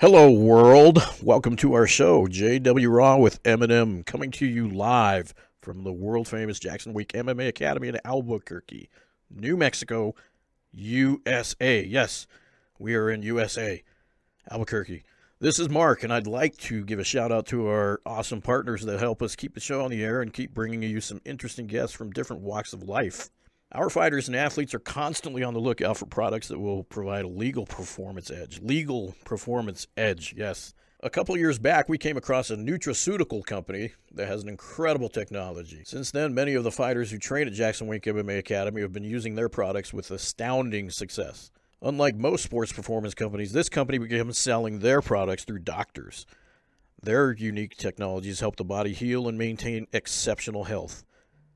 Hello, world. Welcome to our show, JW Raw with M&M, coming to you live from the world-famous Jackson Week MMA Academy in Albuquerque, New Mexico, USA. Yes, we are in USA, Albuquerque. This is Mark, and I'd like to give a shout-out to our awesome partners that help us keep the show on the air and keep bringing you some interesting guests from different walks of life. Our fighters and athletes are constantly on the lookout for products that will provide a legal performance edge. Legal performance edge, yes. A couple of years back, we came across a nutraceutical company that has an incredible technology. Since then, many of the fighters who train at Jackson Wink MMA Academy have been using their products with astounding success. Unlike most sports performance companies, this company began selling their products through doctors. Their unique technologies help the body heal and maintain exceptional health.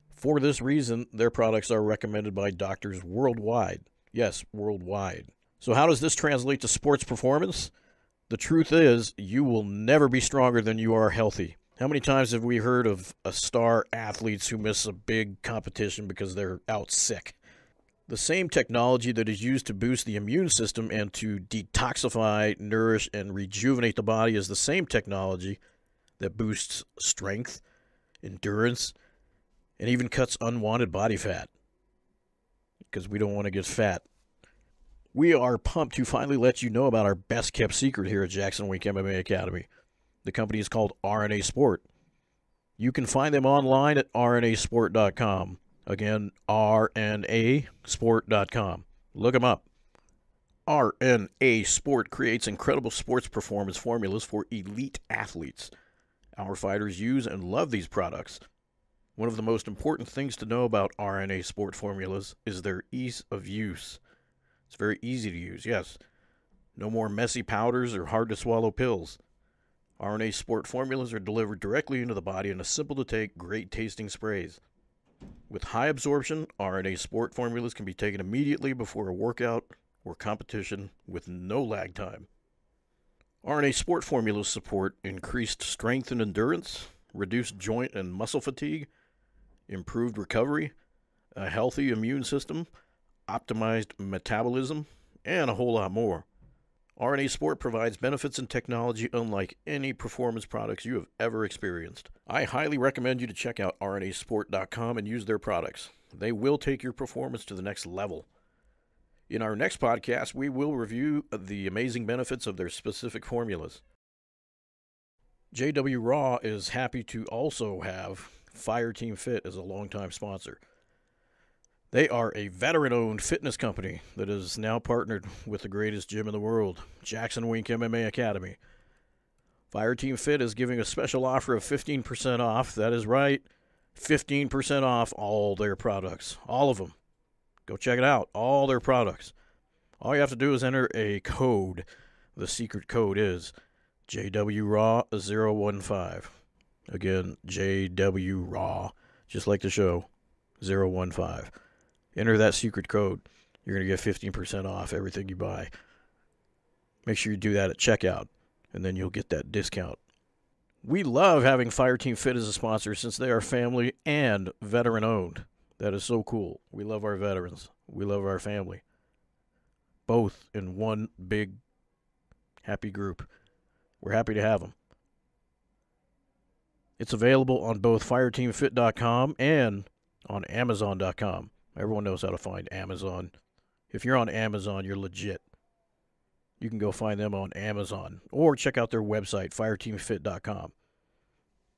For this reason, their products are recommended by doctors worldwide. Yes, worldwide. So how does this translate to sports performance? The truth is, you will never be stronger than you are healthy. How many times have we heard of star athletes who miss a big competition because they're out sick? The same technology that is used to boost the immune system and to detoxify, nourish, and rejuvenate the body is the same technology that boosts strength, endurance, and even cuts unwanted body fat, because we don't want to get fat. We are pumped to finally let you know about our best-kept secret here at Jackson Wink MMA Academy. The company is called RNA Sport. You can find them online at rnasport.com. Again, rnasport.com. Look them up. RNA Sport creates incredible sports performance formulas for elite athletes. Our fighters use and love these products. One of the most important things to know about RNA Sport formulas is their ease of use. It's very easy to use, yes. No more messy powders or hard-to-swallow pills. RNA Sport formulas are delivered directly into the body in a simple-to-take, great-tasting sprays. With high absorption, RNA Sport formulas can be taken immediately before a workout or competition with no lag time. RNA Sport formulas support increased strength and endurance, reduced joint and muscle fatigue, improved recovery, a healthy immune system, optimized metabolism, and a whole lot more. RNA Sport provides benefits and technology unlike any performance products you have ever experienced. I highly recommend you to check out rnasport.com and use their products. They will take your performance to the next level. In our next podcast, we will review the amazing benefits of their specific formulas. JW Raw is happy to also have Fireteam Fit as a longtime sponsor. They are a veteran-owned fitness company that is now partnered with the greatest gym in the world, Jackson Wink MMA Academy. Fireteam Fit is giving a special offer of 15% off. That is right, 15% off all their products, all of them. Go check it out, all their products. All you have to do is enter a code. The secret code is JWRAW015. Again, JW Raw, just like the show, 015. Enter that secret code. You're going to get 15% off everything you buy. Make sure you do that at checkout, and then you'll get that discount. We love having Fireteam Fit as a sponsor since they are family and veteran-owned. That is so cool. We love our veterans. We love our family. Both in one big, happy group. We're happy to have them. It's available on both fireteamfit.com and on amazon.com. Everyone knows how to find Amazon. If you're on Amazon, you're legit. You can go find them on Amazon or check out their website, fireteamfit.com.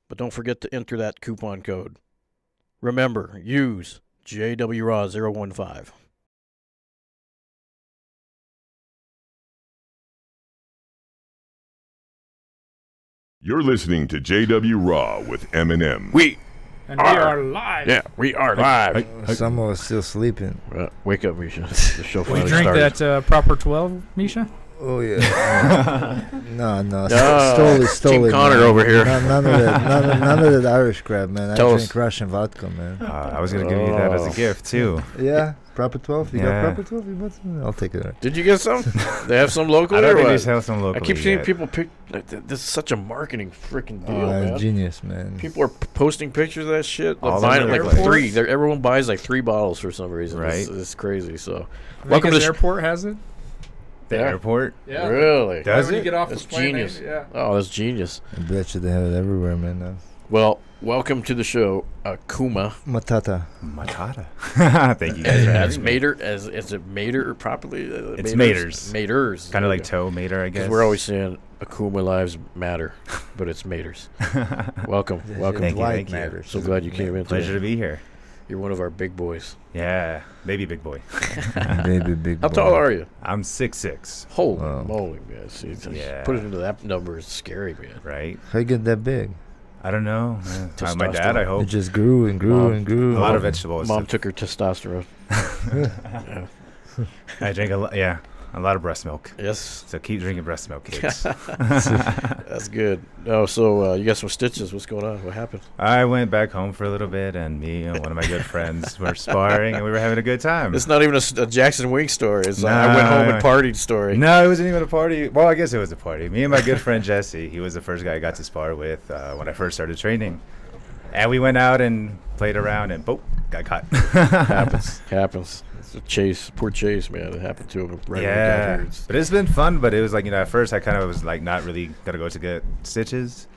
But don't forget to enter that coupon code. Remember, use JWRAW015. You're listening to JW Raw with M&M. We are live. Yeah, we are live. Some of us still sleeping. Wake up, Misha. The show We finally drink started. that proper 12, Misha? Oh yeah. No. Stole Team Connor man. over here. None of that Irish crap, man. Tell I us. drink Russian vodka, man. I was going to give you that as a gift, too. Yeah, proper 12. You Yeah. got proper 12? You bought some? I'll take it. Did you get some? They have some locally I or don't think what? they sell some locally I keep seeing yet. people pick. This is such a marketing freaking deal, man. Genius, man. People are posting pictures of that shit. All Buying it over the like place. three. Everyone buys like 3 bottles for some reason. Right. It's crazy. So, Welcome welcome to Vegas Airport has it? The Yeah. airport. Yeah. Really? Does When you it? get off That's the plane, genius. Yeah. Oh, that's genius. I bet you they have it everywhere, man. Now. Well, welcome to the show, Kuma. Matata. Matata. Thank you guys for As having me. Mater, is it Mater properly? It's Maters. Maters. Kind of like toe mater, I guess. Because we're always saying Akuma lives matter, but it's Maters. Welcome, welcome. Thank you, Dwight thank you. matters. So glad you came in. Pleasure Today. to be here. You're one of our big boys. Yeah, baby big boy. Baby big How boy. tall are you? I'm 6'6", Holy Wow. moly, man! See, just Yeah. put it into that number. It's scary, man. right? How you get that big? I don't know. My dad, I Testosterone. It hope. just grew and grew Mom- and grew. A lot of vegetables. Mom took her testosterone. Yeah. I drink a lot of breast milk. Yes, So keep drinking breast milk, kids. that's good. Oh, so you got some stitches. What's going on? What happened? I went back home for a little bit, and me and one of my good friends were sparring, and we were having a good time. It's not even a Jackson Wing story. It's I went home and partied story. No, it wasn't even a party. Well, I guess it was a party. Me and my good friend Jesse, he was the first guy I got to spar with when I first started training. And we went out and played around, and boop, got caught. Happens. It's a Chase, poor Chase, man. It happened to him right when he got Yeah, here. It's- but it's been fun. But it was like, at first I kind of was like not really gonna go to get stitches,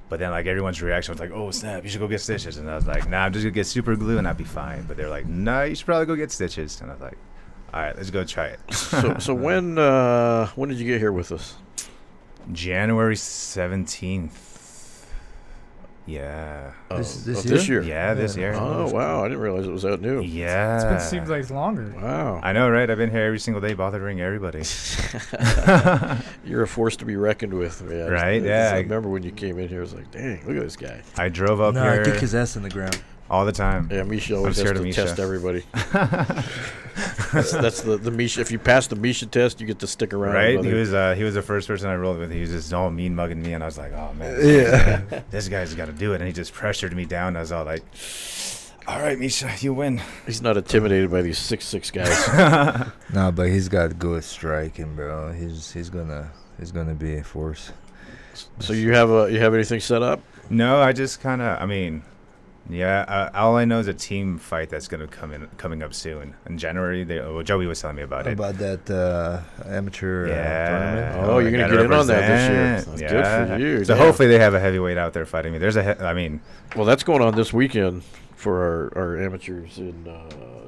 but then like everyone's reaction was like, "Oh snap, you should go get stitches," and I was like, "Nah, I'm just gonna get super glue and I'll be fine." But they're like, "Nah, you should probably go get stitches," and I was like, "All right, let's go try it." so when did you get here with us? January 17th. Yeah. This year. Yeah, this year. Oh wow, I didn't realize it was that new. Yeah. It seems like it's longer. Wow, I know, right? I've been here every single day bothering everybody. you're a force to be reckoned with, man. Right, I yeah. remember when you came in here, I was like, dang, look at this guy. I drove up No, here kick his ass in the ground. all the time. Yeah, Misha always I'm has scared to of Misha. test everybody. that's the Misha. If you pass the Misha test, you get to stick around. Right? brother. He was the first person I rolled with. He was just all mean mugging me, and I was like, oh man, Yeah. this guy's got to do it. And he just pressured me down. I was all like, all right, Misha, you win. He's not intimidated by these 6'6" guys. Nah, but he's got good striking, bro. He's gonna be a force. So you have anything set up? No, I just kind of, yeah, all I know is a team fight that's going to coming up soon in January. Joey was telling me about it. About that amateur tournament. Oh, you're gonna gotta get in on that this year. represent. That's good for you. So Damn. hopefully they have a heavyweight out there fighting me. Well, that's going on this weekend for our amateurs in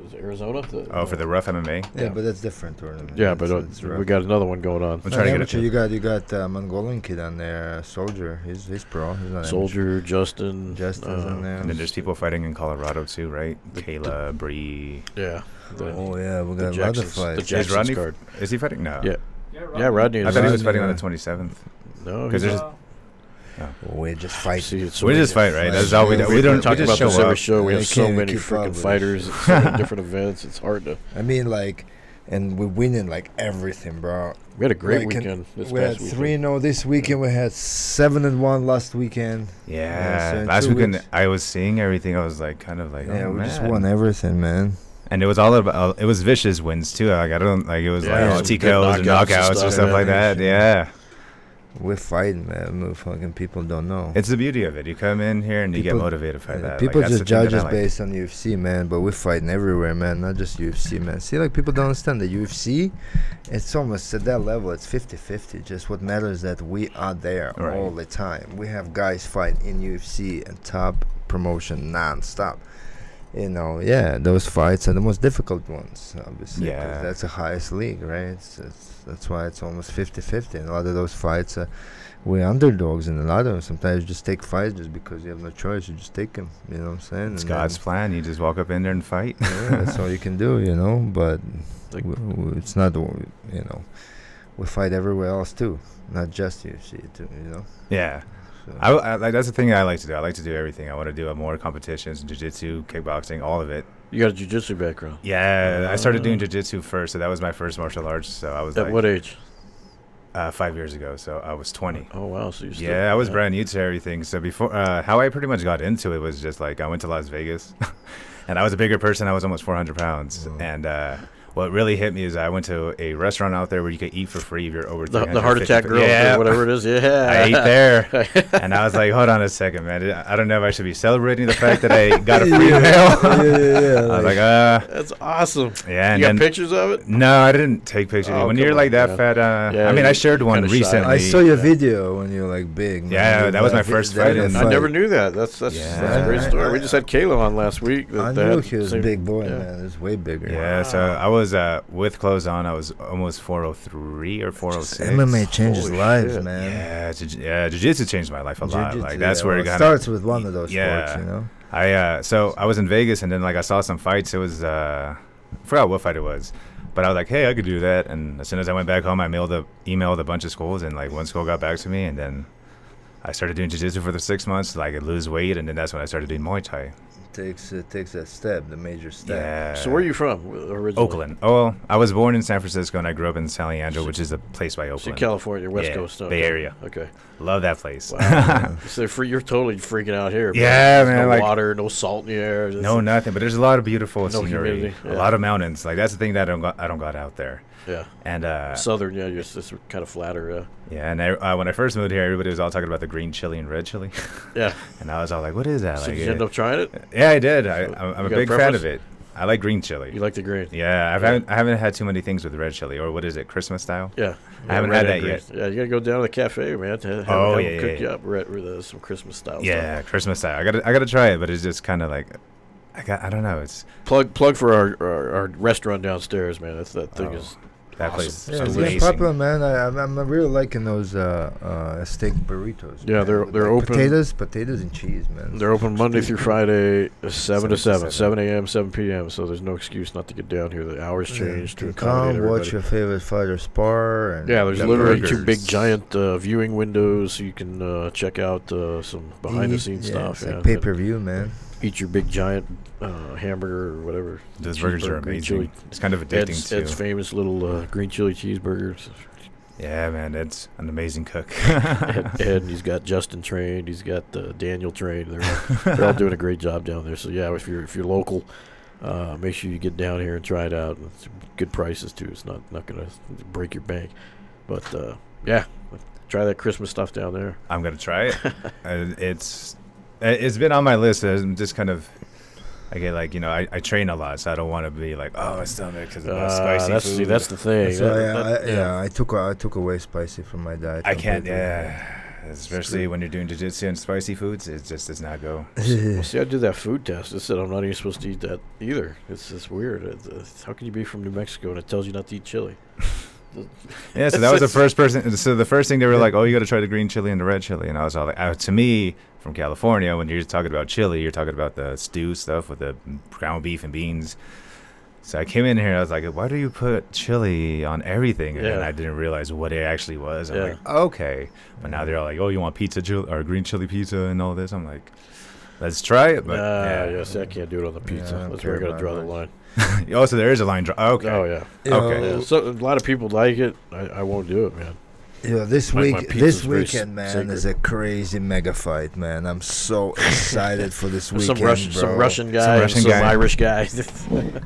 is it Arizona. for the rough MMA. Yeah, but that's different tournament. Yeah, but It's we rough. got another one going on. I'm trying to get amateur, it. you got Mongolian kid on there, Soldier. He's pro. He's not Soldier, Justin. Justin's in there. And then there's people fighting in Colorado too, right? Kayla, Bree. Yeah. Oh yeah, we got a lot of Jackson's- fights. the Is Jackson's Rodney? card. Is he fighting? No. Yeah. Yeah, Rodney. I is thought he was Rodney, fighting on yeah. the 27th. No, Because he's there's We just fight. see, it's so we many- just fight, right? fight. That's all we do. Yeah, We we don't talk we about just show this every up. show. We I have so can't many keep up freaking with fighters, this so many different events. It's hard to. I mean, like, and we're winning like everything, bro. We had a great Like, weekend this We had past weekend. 3-0 this weekend. We had 7-1 last weekend. Yeah, so in last 2 weekend weeks. I was seeing everything. I was like, kind of like, Yeah, oh, we just man. won everything, man. And it was all about. It was vicious wins too. Like I don't like it was Yeah, like some good TKOs and knockouts and knockouts stuff. and stuff like Yeah. that. Yeah, We're fighting, man. Motherfucking people don't know. it's the beauty of it. You come in here and you get People- motivated by that. People Like, that's just the thing judge that I us like. based on UFC, man. But we're fighting everywhere, man. Not just UFC, man. See, like, people don't understand the UFC. It's almost at that level. It's 50-50. Just what matters is that we are there Right. all the time. We have guys fight in UFC and top promotion non-stop. Yeah, those fights are the most difficult ones, obviously. 'cause Yeah. that's the highest league, right? That's why it's almost 50-50. And a lot of those fights, we're underdogs in a lot of them. Sometimes you just take fights just because you have no choice. You just take them, you know what I'm saying? It's And God's then- plan. You just walk up in there and fight. yeah, that's all you can do, but Like- it's not, we fight everywhere else too, not just UFC too, Yeah. So. I like that's the thing I like to do. I like to do everything. I want to do more competitions, jiu-jitsu, kickboxing, all of it. You got a jiu-jitsu background. Yeah, I started doing jiu-jitsu first, so that was my first martial arts. So I was At like, what age? 5 years ago. So I was 20. Oh wow, so you still, Yeah, I was brand new to everything. So before, how I pretty much got into it was just like I went to Las Vegas, and I was a bigger person. I was almost 400 pounds, and what really hit me is I went to a restaurant out there where you could eat for free if you're over the Heart Attack Grill or whatever it is. Yeah, I ate there, and I was like, hold on a second, man. I don't know if I should be celebrating the fact that I got a free meal. I was like, that's awesome. Yeah, and you got pictures of it? No, I didn't take pictures. When you're like that fat, I mean, I shared one recently. I saw your video when you were like big. Man. Yeah, that was my first fight. I never knew that. That's a great story. We just had Kayla on last week. I knew he was a big boy, man. He was way bigger. Yeah, so I was with clothes on. I was almost 403 or 406. MMA changes lives, man. Yeah, jiu-jitsu changed my life a lot. Like that's where it starts with one of those sports, you know. So I was in Vegas, and then like I saw some fights. It was I forgot what fight it was, but I was like, hey, I could do that. And as soon as I went back home, I emailed a bunch of schools, and like one school got back to me, and then I started doing jiu-jitsu for the 6 months, like I lose weight, and then that's when I started doing Muay Thai. It takes that step, the major step. Yeah. So where are you from originally? Oakland. Oh, I was born in San Francisco, and I grew up in San Leandro, which is a place by Oakland. So California, West Coast stuff. Bay Area. Okay. Love that place. Wow. So you're totally freaking out here. Yeah, man. No like, water, no salt in the air. No, nothing. But there's a lot of beautiful scenery. Humidity. Yeah. A lot of mountains. Like that's the thing that I don't got out there. Yeah. And southern, yeah, you're just kind of flatter. Yeah, and when I first moved here, everybody was all talking about the green chili and red chili. Yeah. And I was all like, "What is that?" So like, did you end up trying it? Yeah, I did. I'm a big fan of it. I like green chili. You like the green? Yeah, I haven't had too many things with red chili, or what is it, Christmas style? Yeah. I haven't had that yet. Yeah, you gotta go down to the cafe, man. To have them cook you up with some Christmas style. Yeah, stuff. Christmas style. I gotta try it, but it's just kind of like, I don't know. It's plug for our restaurant downstairs, man. That thing is. That awesome. place is it's popular, man. I'm really liking those steak burritos. Yeah, man. they're open. Potatoes and cheese, man. They're open Monday through Friday, 7 to 7, 7 a.m., 7 p.m. So there's no excuse not to get down here. The hours change to accommodate everybody. Watch your favorite fighter spar. And there's literally two big giant viewing windows, so you can check out some behind-the-scenes stuff. It's like pay-per-view, man. Eat your big giant hamburger or whatever. Those burgers are amazing. It's kind of addicting too. Ed's famous little green chili cheeseburgers. Yeah, man, Ed's an amazing cook. Ed, he's got Justin trained. He's got Daniel trained. They're all doing a great job down there. So yeah, if you're local, make sure you get down here and try it out. It's good prices too. It's not gonna break your bank, but yeah, try that Christmas stuff down there. I'm gonna try it. It's been on my list. I'm just kind of, I get like, I train a lot, so I don't want to be like, oh, my stomach because of spicy food. See, that's the thing. I took away spicy from my diet. I can't, especially when you're doing jiu-jitsu and spicy foods, it just does not go. Well, see, I did that food test. It said I'm not even supposed to eat that either. It's just weird. How can you be from New Mexico and it tells you not to eat chili? Yeah, so that was the first person. So the first thing they were like, "Oh, you got to try the green chili and the red chili," and I was all like, to me, from California, when you're talking about chili, you're talking about the stew stuff with the ground beef and beans. So I came in here, and I was like, "Why do you put chili on everything?" And then I didn't realize what it actually was. I'm like, "Okay," but now they're all like, "Oh, you want pizza or green chili pizza and all this?" I'm like, "Let's try it." But I can't do it on the pizza. That's where I got to draw the line. Oh, so there is a line draw. Okay. Oh yeah. Okay. Yeah. So a lot of people like it. I won't do it, man. Yeah, this weekend, man, is a crazy mega fight, man. I'm so excited for this weekend, some Russian guy, some Irish guy.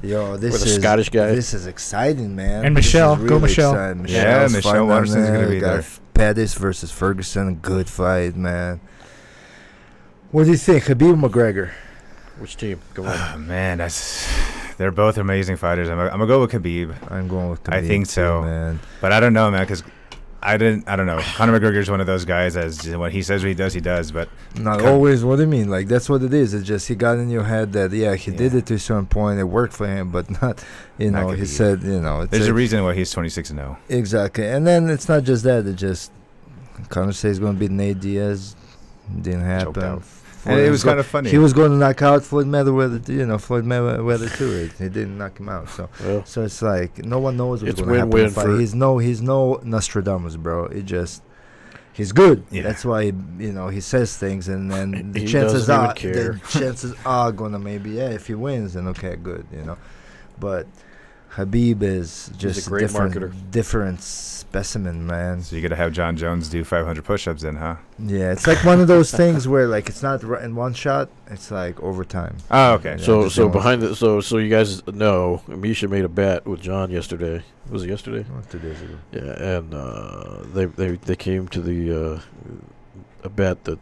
Yo, this is Scottish guy. This is exciting, man. And Michelle, really go Michelle. Yeah, Michelle Waterson's gonna be there. Pettis versus Ferguson, good fight, man. What do you think, Khabib McGregor? Which team? Come on. Oh, man, they're both amazing fighters. I'm gonna go with Khabib. I'm going with Khabib. I think so, too, man. But I don't know, man, because I don't know. Conor McGregor's one of those guys. As when he says what he does. But not always. What do you mean? Like that's what it is. It's just he got in your head that he did it to a certain point. It worked for him, but not. Not he said there's a reason why he's 26-0. Exactly, and then it's not just that. It just Conor says he's going to beat Nate Diaz. Didn't happen. And it was kind of funny. He was going to knock out Floyd Mayweather, too. He didn't knock him out. So it's like no one knows what's going to happen. He's no Nostradamus, bro. He's good. Yeah. That's why he says things, and then the chances are gonna maybe if he wins, then okay, good, But Khabib is just He's a great marketer. Different specimen, man. So you got to have John Jones do 500 push-ups then, huh? Yeah, it's like one of those things where like it's not in one shot. It's like overtime. Oh, okay. So behind the so you guys know, Misha made a bet with John yesterday. Was it yesterday? 2 days ago. Yeah, and they came to the a bet that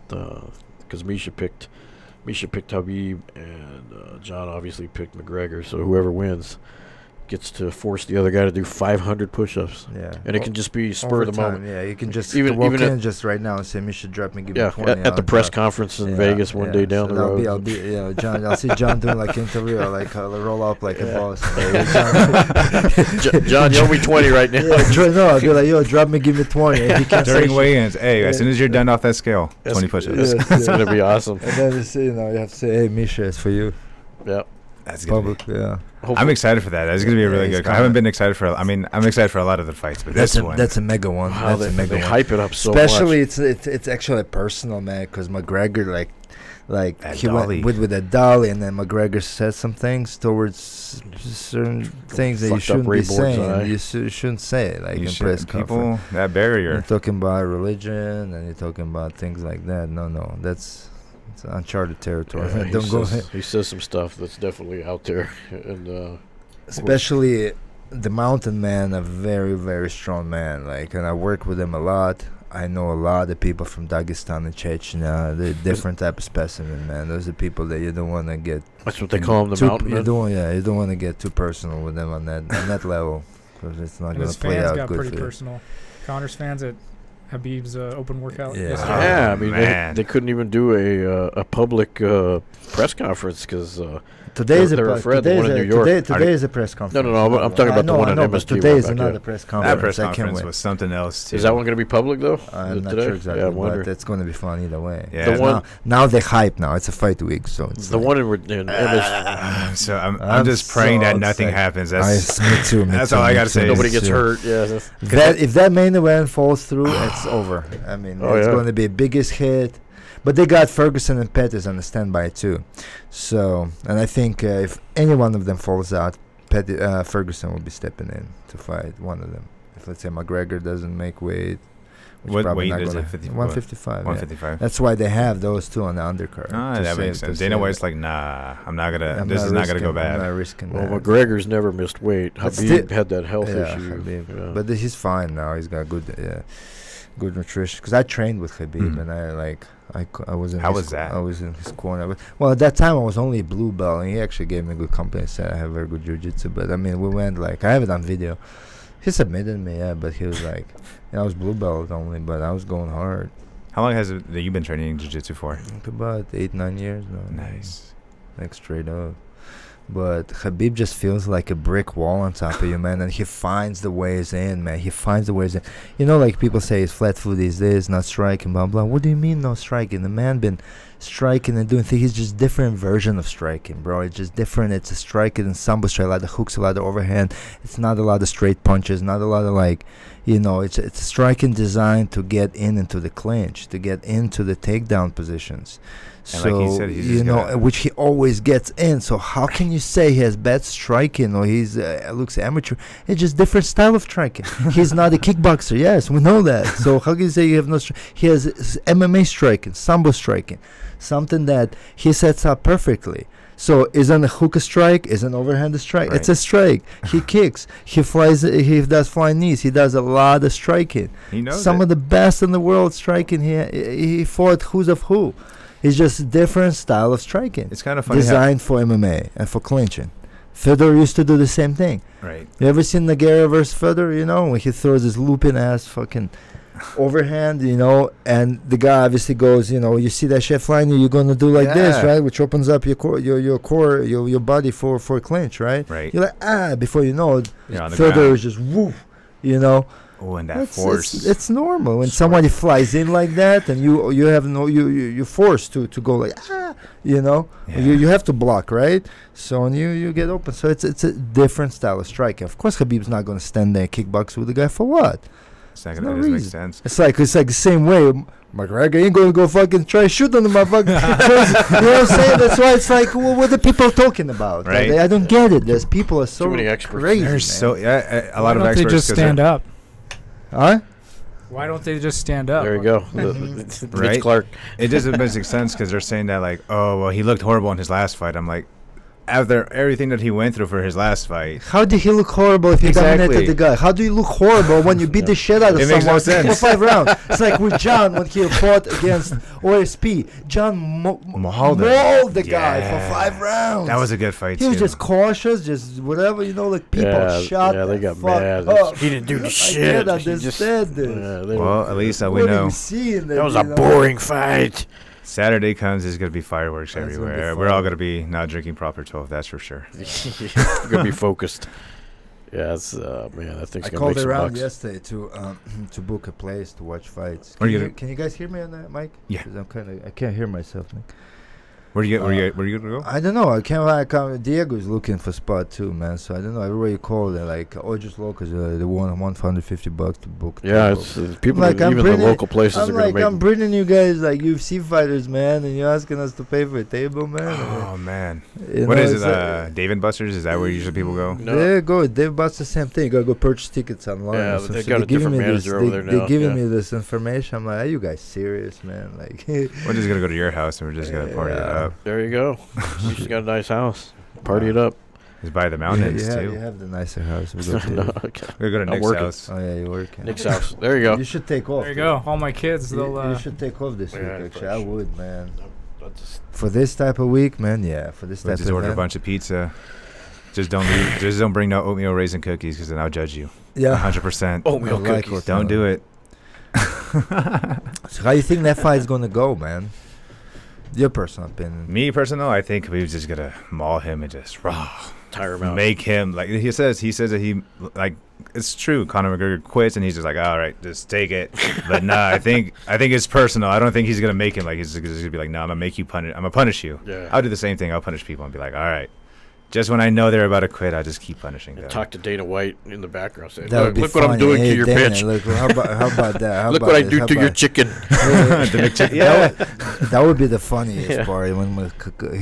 because Misha picked Khabib and John obviously picked McGregor. So whoever wins gets to force the other guy to do 500 push-ups. Yeah, and it can just be spur of the moment. Yeah, you can just even walk in just right now and say, "Misha, drop me, give me 20." At the press conference in Vegas one day down the road. John. I'll see John doing like interview, or like roll up like a boss. John, you owe me 20 right now. No, I'll be like, "Yo, drop me, give me 20." If he can't during weigh-ins, hey, as soon as you're done off that scale, 20 push-ups. It's gonna be awesome. And then you have to say, "Hey, Misha, it's for you." Yeah. That's good. Yeah. Hopefully. I'm excited for that. That's going to be a really good. I haven't been excited for. I mean, I'm excited for a lot of the fights, but that's a mega one. Wow, that's a mega one. They hype it up so Especially much. it's actually personal, man, because McGregor like he dolly. went with a dolly, and then McGregor said some things towards certain things that you shouldn't be saying. You shouldn't say like in press conference. That barrier. You're talking about religion, and you're talking about things like that. No, that's uncharted territory. Yeah, he says some stuff that's definitely out there, and especially the Mountain Man, a very, very strong man. Like, and I work with him a lot. I know a lot of people from Dagestan and Chechnya. They're different type of specimen, man. Those are people that you don't want to get. That's what they call them, the Mountain Man. You don't want to get too personal with them on that level, because it's not going to play out good. His fans got pretty personal. Connor's fans at Khabib's open workout. Yeah, I mean they couldn't even do a public press conference because today is a press conference. No, I'm talking about the one at MSG. Today is another press conference. That press conference was something else too. Is that one going to be public though? I'm not sure exactly, but it's going to be fun either way. Yeah. Now they hype. Now it's a fight week, so it's the one in MSG. So I'm just praying that nothing happens. Me too. That's all I got to say. Nobody gets hurt. Yeah. If that main event falls through, it's over. I mean, it's going to be biggest hit. But they got Ferguson and Pettis on the standby too. So, and I think if any one of them falls out, Ferguson will be stepping in to fight one of them. If let's say McGregor doesn't make weight, what weight is it? 155. 155. Yeah. That's why they have those two on the undercard. That makes sense. Dana White's like, nah, I'm not gonna. This is not gonna go bad. I'm not risking well, that. McGregor's never missed weight. Habib had that health issue. But he's fine now. He's got good nutrition. Because I trained with Khabib, and I was in. How was that? I was in his corner. But, well, at that time I was only a blue belt, and he actually gave me good company. Said I have very good jiu-jitsu. But I mean, we went like I have it on video. He submitted me, but he was like, I was blue belt only, but I was going hard. How long has it that you've been training jiu-jitsu for? About 8-9 years now. Nice. Like straight up. But Khabib just feels like a brick wall on top of you, man, and he finds the ways in, man. He finds the ways in. You know, like people say, his flat foot is this, not striking, blah, blah. What do you mean not striking? The man been striking and doing things. He's just different version of striking, bro. It's just different. It's a striking and sambo strike, a lot of hooks, a lot of overhand. It's not a lot of straight punches, not a lot of like, it's a striking designed to get into the clinch, to get into the takedown positions. And so, like he said, which he always gets in. So how can you say he has bad striking or he's looks amateur? It's just different style of striking. He's not a kickboxer. Yes, we know that. So how can you say you have no he has MMA striking, sambo striking, something that he sets up perfectly. So isn't a hook a strike? Isn't overhand a strike? Right. It's a strike. He kicks. He flies. He does flying knees. He does a lot of striking. He knows some of the best in the world striking. He fought who's of who. It's just a different style of striking. It's kind of funny. Designed for MMA and for clinching. Fedor used to do the same thing. Right. You ever seen Nogueira versus Fedor? When he throws his looping ass fucking overhand, and the guy obviously goes, you see that shit flying, you're gonna do like this, right? Which opens up your core, your body for clinch, right? Right. You're like before you know it, Fedor is just woof, Oh, and that force. It's normal when somebody flies in like that, and you have you're forced to go like you have to block, right? So and you get open. So it's a different style of striking. Of course, Khabib's not going to stand there and kickbox with the guy for what? It's not gonna, it doesn't make sense. It's like the same way. McGregor ain't gonna go fucking try shoot on the motherfucker. You know what I'm saying? That's why it's like, what are people talking about? Right. I don't get it. There's people are so too many experts. crazy. There's so a lot of Why don't experts. they just stand up? Huh? Why don't they just stand up? There you go. Right? Mitch Clark. It doesn't make sense because they're saying that like, oh well, he looked horrible in his last fight. I'm like, after everything that he went through for his last fight. How did he look horrible if he dominated the guy? How do you look horrible when you beat the shit out of someone makes no sense. for 5 rounds? It's like with John when he fought against OSP. John mauled the guy for 5 rounds. That was a good fight, He was just cautious, just whatever, like people shot. Yeah, they got mad. He didn't do shit. I can't understand this. Well, at least we What know. That was a boring fight. Saturday comes, there's going to be fireworks everywhere. We're all going to be not drinking proper 12, that's for sure. We're going to be focused. Yeah, it's, man, that thing's going to make some bucks. I called around yesterday to book a place to watch fights. Can you guys hear me on that, Mike? Yeah. I can't hear myself, man. Where you going to go? I don't know. I can't. Diego's looking for spot too, man. So I don't know. Everybody called. They're like, oh, just locals. They want $150 to book. Yeah, it's people. Like, even the local places are going to make. I'm bringing you guys like UFC fighters, man, and you're asking us to pay for a table, man. Oh man. What is it? Dave and Buster's? Is that where usually people go? No. They go. Dave Buster's same thing. You gotta go purchase tickets online. Yeah, but they got a different manager over there now. They're giving me this information. I'm like, are you guys serious, man? Like, we're just gonna go to your house and we're just gonna party it up. There you go. You just got a nice house. Party it up. It's by the mountains too. You have the nicer house. We go We're going to Nick's house. Oh yeah, you're working. Nick's house. There you go. You should take off. There you go. All my kids, you should take off this week. Actually, I would, man. Just for this type of week, man. Yeah, for this type of just order a bunch of pizza. Just don't bring no oatmeal raisin cookies because then I'll judge you. Yeah, 100%. Oatmeal cookies. Don't do it. So how you think that fight's gonna go, man? Your personal opinion. Me personal, I think we're just gonna maul him and just tire him out. Make him like he says that he like it's true. Conor McGregor quits and he's just like, all right, just take it. But nah, I think it's personal. I don't think he's gonna make him like he's gonna be like, no, I'm gonna make you punish. I'm gonna punish you. Yeah. I'll do the same thing. I'll punish people and be like, all right. Just when I know they're about to quit, I just keep punishing them. Talk to Dana White in the background. Say, look what I'm doing to your bitch. Look, how about that? Look what I do to your chicken. That would be the funniest part. When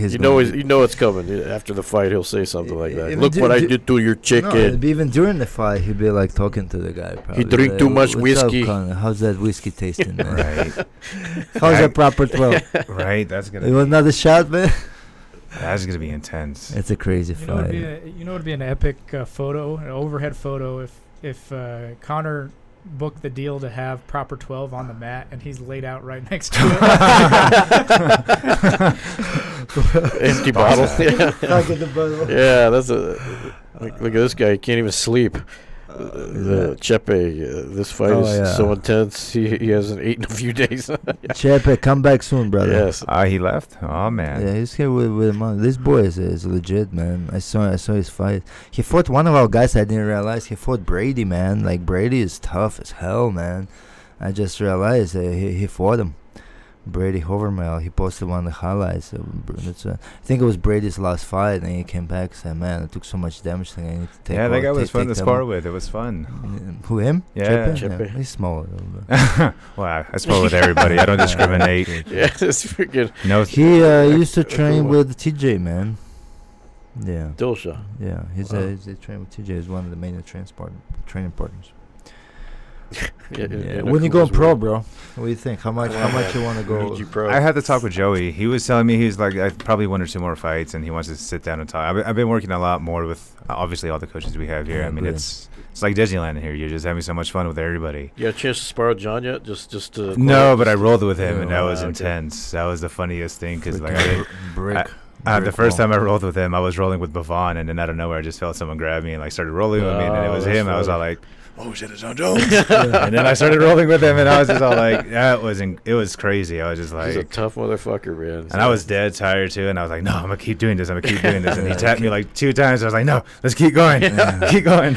you know it's coming. After the fight, he'll say something like that. Look what I did to your chicken. No, even during the fight, he'd be like talking to the guy. Probably. He drink too much whiskey. How's that whiskey tasting, man? Right. How's that proper 12? Right. That's gonna. You want another shot, man? That's gonna be intense. It's a crazy fight. It would be an epic photo, an overhead photo, if Conor booked the deal to have proper 12 on the mat and he's laid out right next to it. Empty bottle. Yeah, that's look at this guy. He can't even sleep. The Chepe, this fight is so intense. He hasn't eaten in a few days. Chepe, come back soon, brother. Yes. He left. Oh man. Yeah, he's here with him. This boy is legit, man. I saw his fight. He fought one of our guys. I didn't realize he fought Brady, man. Like Brady is tough as hell, man. I just realized he fought him. Brady Hovermail, he posted one of the highlights. I think it was Brady's last fight, and he came back and said, "Man, I took so much damage. I need to take." Yeah, that guy was fun to spar with. It was fun. Who, him? Yeah, Chepe? Yeah, he's small. Well, I spar with everybody. I don't discriminate. Yeah, it's freaking. No, he used to train with TJ, man. Yeah. Dilsha. Yeah, he's trained with TJ. He's one of the main training partners. When you go pro, bro, what do you think? How much you want to go pro? I had to talk with Joey. He was telling me he's like, I probably 1 or 2 more fights, and he wants to sit down and talk. I've been working a lot more with obviously all the coaches we have here. I mean, it's like Disneyland in here. You're just having so much fun with everybody. You got a chance to spar with John yet? Just to no, but I rolled with him, and that was intense. That was the funniest thing because like the first time I rolled with him, I was rolling with Bavon, and then out of nowhere, I just felt someone grab me and like started rolling with me, and it was him. Funny. I was all like, "Oh shit, it's John Jones!" And then I started rolling with him, and I was just all like, "Yeah, it was crazy." I was just like, "He's a tough motherfucker, man." And I was dead tired too, and I was like, "No, I'm gonna keep doing this. And he tapped me like 2 times. I was like, "No, let's keep going, keep going."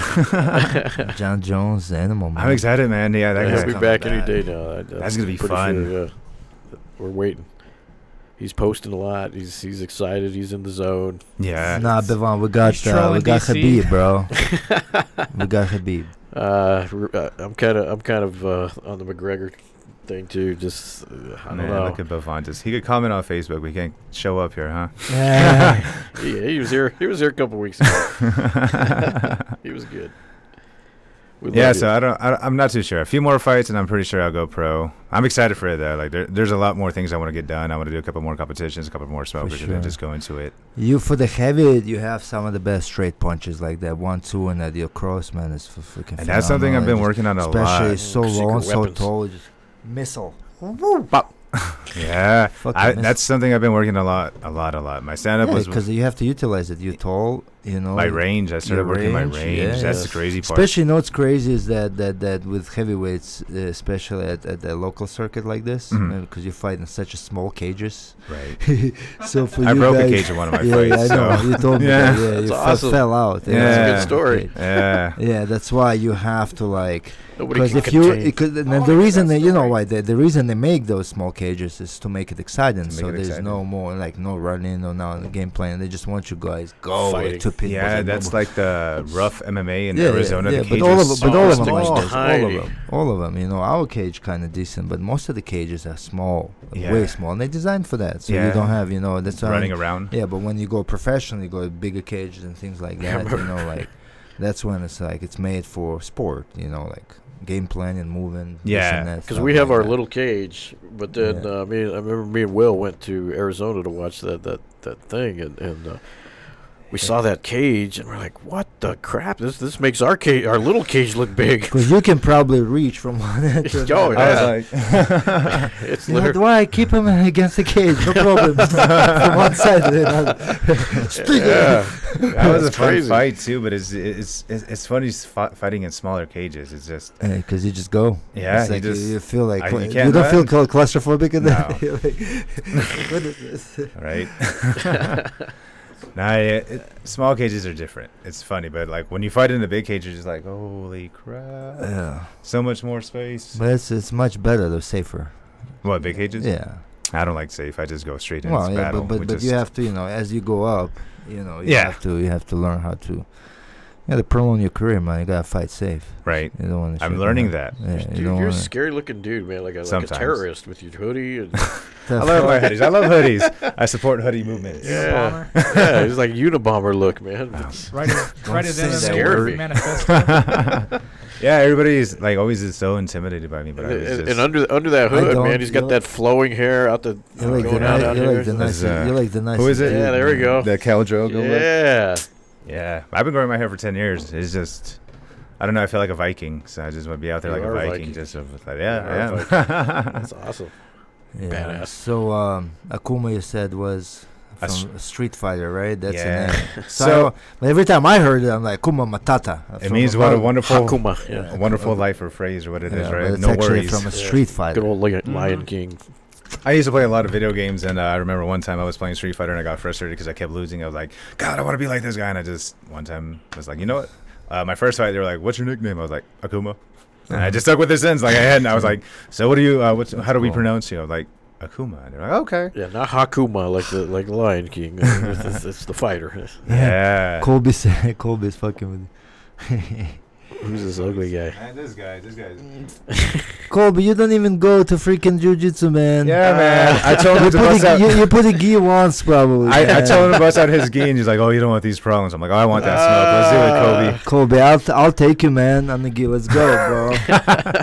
John Jones, the animal, man. I'm excited, man. Yeah, he'll be back any day now. That's gonna be fun. Sure, yeah. We're waiting. He's posting a lot. He's excited. He's in the zone. Yeah. Nah, Bevon, we got Habib, bro. We got Habib. I'm kind of on the McGregor thing too. Just I don't know. Look at Bofontis. He could comment on Facebook, but he can't show up here, huh? Yeah, he was here. He was here a couple weeks ago. He was good. So I'm not too sure. A few more fights, and I'm pretty sure I'll go pro. I'm excited for it though. Like there's a lot more things I want to get done. I want to do a couple more competitions, a couple more smokers, and then just go into it. You for the heavy, you have some of the best straight punches like that 1-2 and that your cross man is freaking. And phenomenal. That's something I've been working on a lot. Especially so low and so tall, just missile. Pop. Yeah, that's something I've been working a lot. My stand-up was because you have to utilize it. You're tall, you know. My range. I started working my range. Yeah, that's the crazy part. Especially, you know what's crazy is that with heavyweights, especially at the local circuit like this, because you fight in such a small cages. Right. So for I you broke guys, a cage in one of my Yeah, fights. I know. You told me that. Yeah, you awesome. fell out. Yeah, that's a good story. Yeah. Yeah, that's why you have to like. Because if you, the reason that you know why the reason they make those small cages is to make it exciting. So there's no more like no running or no game plan. They just want you guys go to pit. Yeah, that's like the rough MMA in Arizona. Yeah, the but all of them like this. All of them. You know, our cage kind of decent, but most of the cages are small, way small, and they're designed for that. So you don't have, that's running around. Yeah, but when you go professional, you go to bigger cages and things like that. Like that's when it's like it's made for sport. Like. Game plan and moving. Yeah, because we have our little cage, but then I remember me and Will went to Arizona to watch that thing, and we saw that cage, and we're like, "What the crap? This makes our little cage look big." Because you can probably reach from one end to the other. I was like, "It's why keep him against the cage, no problem." From one side to the other. That was a fun fight too, but it's funny fighting in smaller cages. It's just because you just go. Yeah, it's like you feel like you don't feel claustrophobic in that. What is this? Right. Small cages are different. It's funny, but like when you fight in the big cage, you're just like, holy crap! Yeah, so much more space. But it's much better though, safer. What, big cages? Yeah, I don't like safe. I just go straight in. Well, but you have to, as you go up, you have to learn how to. You gotta prolong your career, man. You gotta fight safe. Right. You don't want to. I'm learning that. Yeah, dude, you're a scary looking dude, man. Like a terrorist with your hoodie. And I love my hoodies. I love hoodies. I support hoodie movements. Yeah. Yeah, he's like Unabomber look, man. Right at the manifesto. Yeah, everybody's like always is so intimidated by me, but and under that hood, man, he's got that flowing hair out the going out here. You like the nice. Who is it? Yeah, there we go. The Caldro. Yeah. Yeah, I've been growing my hair for 10 years. It's just, I don't know. I feel like a Viking, so I just want to be out there like a Viking. Just like, yeah. That's awesome. Yeah. Badass. So Akuma, you said, was from Street Fighter, right? That's the name. So every time I heard it, I'm like Akuma Matata. It means what a wonderful, Hakuma, a wonderful life or phrase or what it is, right? But it's no actually worries. from a Street Fighter. Good old Lion King. I used to play a lot of video games, and I remember one time I was playing Street Fighter, and I got frustrated because I kept losing. I was like, God, I want to be like this guy. And I just, one time, was like, you know what? My first fight, they were like, what's your nickname? I was like, Akuma. And I just stuck with this since. Like, I was like, so what do you, how do we pronounce you? I was like, Akuma. And they're like, okay. Yeah, not Hakuma, like the Lion King. It's the fighter. Yeah. Colby's fucking with you. Who's this ugly guy? Man, this guy. Colby, you don't even go to freaking jiu-jitsu, man. Yeah, man. I told him to bust out. You put a gi once, probably. I told him to bust out his gi, and he's like, oh, you don't want these problems. I'm like, oh, I want that smoke. Let's do it, Colby, I'll take you, man, on the gi. Let's go, bro.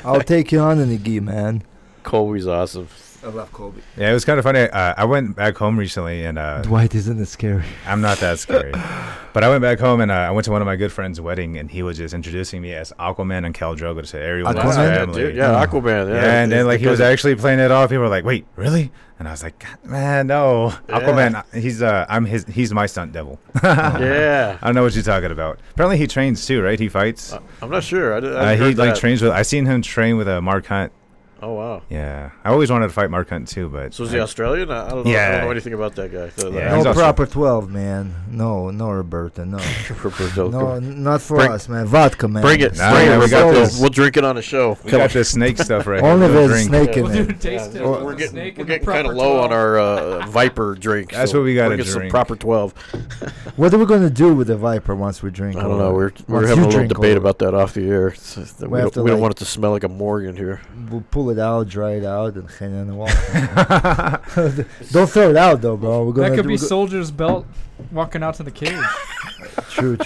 I'll take you on in the gi, man. Colby's awesome. I love Colby. Yeah, it was kind of funny. I went back home recently, and Dwight, isn't it scary? I'm not that scary. But I went back home, and I went to one of my good friend's wedding, and he was just introducing me as Aquaman and Khal Drogo to everyone in his family. Dude, yeah, Aquaman. Yeah, and then like he was actually playing it off. People were like, "Wait, really?" And I was like, God, "Man, no, yeah. Aquaman. He's my stunt devil." Yeah, I don't know what you're talking about. Apparently, he trains too, right? He fights. I'm not sure. He like trains with. I seen him train with Mark Hunt. Oh wow. Yeah, I always wanted to fight Mark Hunt too, but so is he Australian? I don't know. Yeah. I don't know anything about that guy. Yeah, no proper 12, man. No, Roberta. No, no, not for us, man. Vodka, man. Bring it. Nah, yeah, we got this. We'll drink it on the show. We got this snake stuff right here. Only We'll there's a snake in We'll do a it. taste test. We're with the snake getting and the kind of proper low 12. on our Viper drink. That's what we gotta get some drink. proper 12. What are we gonna do with the Viper once we drink? I don't know. We're Once having a you little drink debate over. about that off the air. We have to, don't like- want it to smell like a Morgan here. We'll pull it out, dry it out, and hang it on the wall. Don't throw it out, though, bro. We're gonna That could be do- soldier's belt walking out to the cage. True.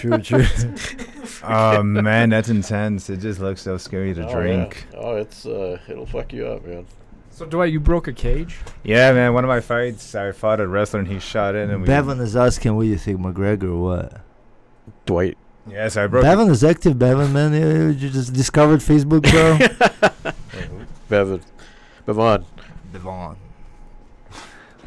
Oh man, that's intense. It just looks so scary to Oh, drink. yeah. Oh, it's it'll fuck you up, man. So Dwight, you broke a cage? Yeah, man. One of my fights, I fought a wrestler and he shot in. And we Bevan is asking, what do you think, McGregor or what? Dwight. Yeah, so I broke. Bevan is active, Bevan, man. You just discovered Facebook, bro. Bevan. Bevan.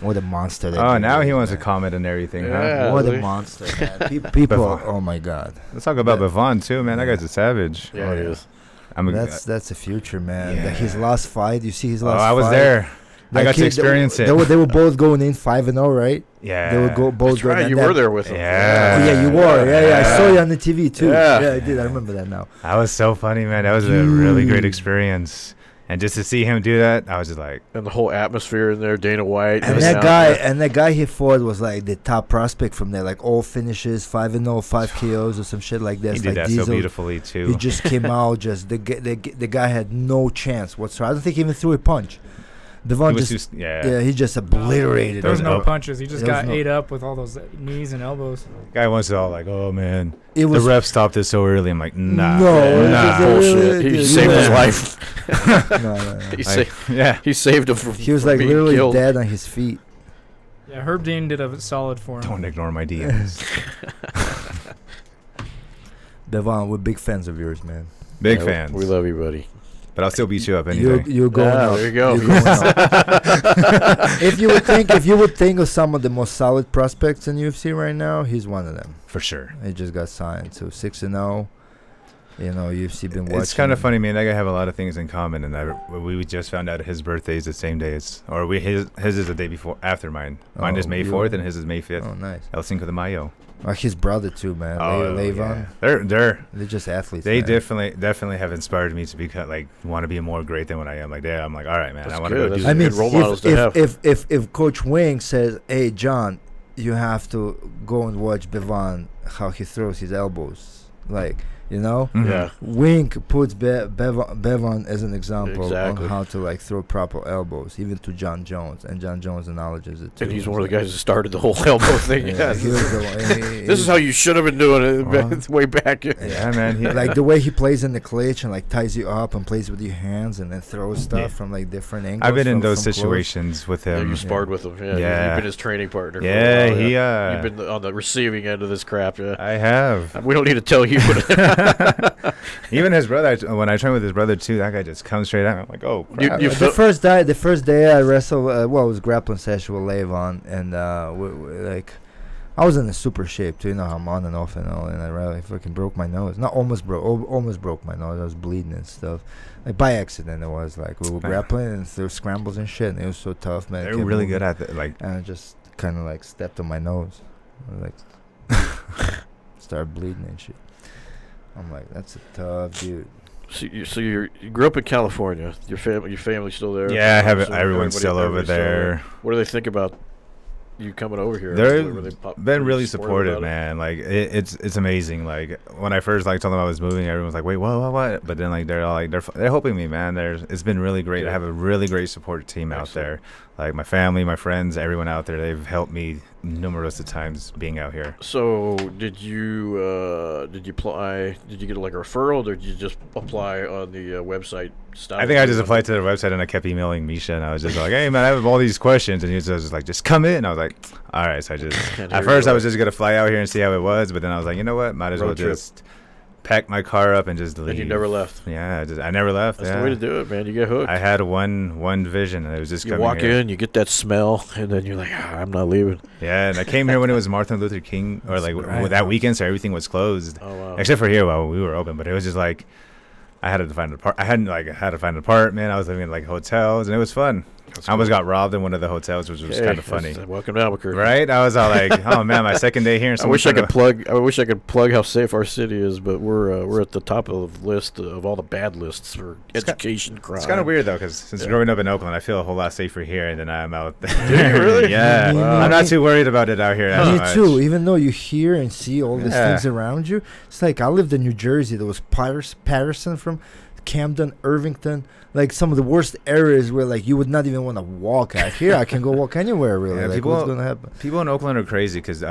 What a monster. That Oh, dude now is, he wants to man. comment and everything, huh? Yeah. What a they- monster, man. People, Bevan. oh my God. Let's talk about Bavon too, man. That guy's a savage. Yeah, he is. I'm a, That's the future, man. Yeah. His last fight, you see his oh, last fight? I was there. I That got to kid- experience it. They were both going in 5-0, right? Yeah. They would go both. That's right. going, You and were that- there with him. Yeah. Oh yeah, you were. Yeah. I saw you on the TV too. Yeah. I did. I remember that now. That was so funny, man. That was a really great experience. And just to see him do that, I was just like, And the whole atmosphere in there, Dana White. And was that out guy, there. he fought was like the top prospect from there, like all finishes, 5-0, 5 KOs or some shit like that. he It's did like that Diesel. so beautifully too. He just came out, the guy had no chance whatsoever. I don't think he even threw a punch. Devon He was just, too, yeah. he just obliterated. There was There no was punches. He just there was got no- ate up with all those knees and elbows. Guy wants it all like, oh man, It the was ref stopped it so early. I'm like, nah, No, nah. it was- Bullshit. He Yeah. saved his life. no. He, Like, sa- yeah. he saved him from He was from like being literally killed. dead on his feet. Yeah, Herb Dean did a solid for him. Don't ignore my DMs. Devon, we're big fans of yours, man. Big Yeah, fans. We love you, buddy. But I'll still beat you up anyway. You're going Yeah, up. there you go. You're going up. if you would think of some of the most solid prospects in UFC right now, he's one of them. For sure. He just got signed, so 6-0. You know, UFC been watching. It's kind of funny, man. That guy have a lot of things in common, and we just found out his birthday is the same day as, or his is the day before after mine. Mine is Oh, May you- 4th, and his is May 5th. Oh, nice. El Cinco de Mayo. His brother too, man. Oh, Leyvon. yeah. They're They're just athletes. they man. definitely have inspired me to become like want to be more great than what I am. Like I'm like, all right, man, That's I want to good. go do That's I this. mean, good role models to have. if Coach Wing says, "Hey, John, you have to go and watch Bevan how he throws his elbows," like. You know, Mhm. Yeah. Wink puts Bevan as an example Exactly. on how to like throw proper elbows, even to John Jones, and John Jones acknowledges it too. And he's one of the guys that started the whole elbow thing. Yeah, Yeah. he was the one- This is how you should have been doing it Uh-huh. way back. Yeah, man. He, like the way he plays in the clinch and like ties you up and plays with your hands and then throws stuff Yeah. from like different angles. I've been in from- those from close. situations with Yeah, him. you sparred with him. Yeah. Yeah. You've been his training partner. For Yeah, a while, he. You've been on the receiving end of this crap. Yeah. I have. We don't need to tell you. Even his brother, when I train with his brother too, that guy just comes straight at me. I'm like, oh, crap. You The first day I wrestled, well, it was grappling session with Leyvon, and like I was in a super shape too. You know how I'm on and off and all, and I really fucking broke my nose. Not almost broke my nose. I was bleeding and stuff. Like by accident, it was like we were grappling and through scrambles and shit, and it was so tough, man. They're really good at it. Like, And I just kind of like stepped on my nose, like started bleeding and shit. I'm like, that's a tough dude. So you grew up in California. Your family's still there. yeah, I have it. So Everyone's still over everybody's there. What do they think about you coming over here? They've Were they been really supportive supportive, about it? man. Like it's amazing. Like when I first like told them I was moving, everyone was like, "Wait, what?" But then like they're all like they're helping me, man. It's been really great. Yeah. I have a really great support team out there. Like my family, my friends, everyone out there. They've helped me numerous of times being out here. So did you apply? Did you get like a referral, or did you just apply on the website? I think I just applied to their website and I kept emailing Misha and I was just like, "Hey man, I have all these questions," and he was just like, "Just come in." And I was like, "All right." So I just And at here first you I go. was just gonna fly out here and see how it was, but then I was like, you know what? Might as Road well trip. just pack my car up and just leave. And you never left. Yeah, I never left. That's yeah. the way to do it, man. You get hooked. I had one vision, and it was just You coming walk here. in, you get that smell, and then you're like, I'm not leaving. Yeah, and I came here when it was Martin Luther King, or like right. that weekend, so everything was closed, Oh wow. except for here while we were open. But it was just like, I had to find an apartment. I had to find an apartment. I was living in like hotels, and it was fun. I almost got robbed in one of the hotels, which was kind of funny. Welcome to Albuquerque, right? I was all like, "Oh man, my second day here." I wish I could plug how safe our city is, but we're at the top of the list of all the bad lists for education crime. It's kind of weird though, because since growing up in Oakland, I feel a whole lot safer here than I am out there. Do you really? Yeah, wow. I'm not too worried about it out here. Me too. Even though you hear and see all these things around you, it's like I lived in New Jersey. There was Patterson from Camden, Irvington, like some of the worst areas where like you would not even want to walk out. Here I can go walk anywhere really. Yeah, like what's going to happen? People in Oakland are crazy because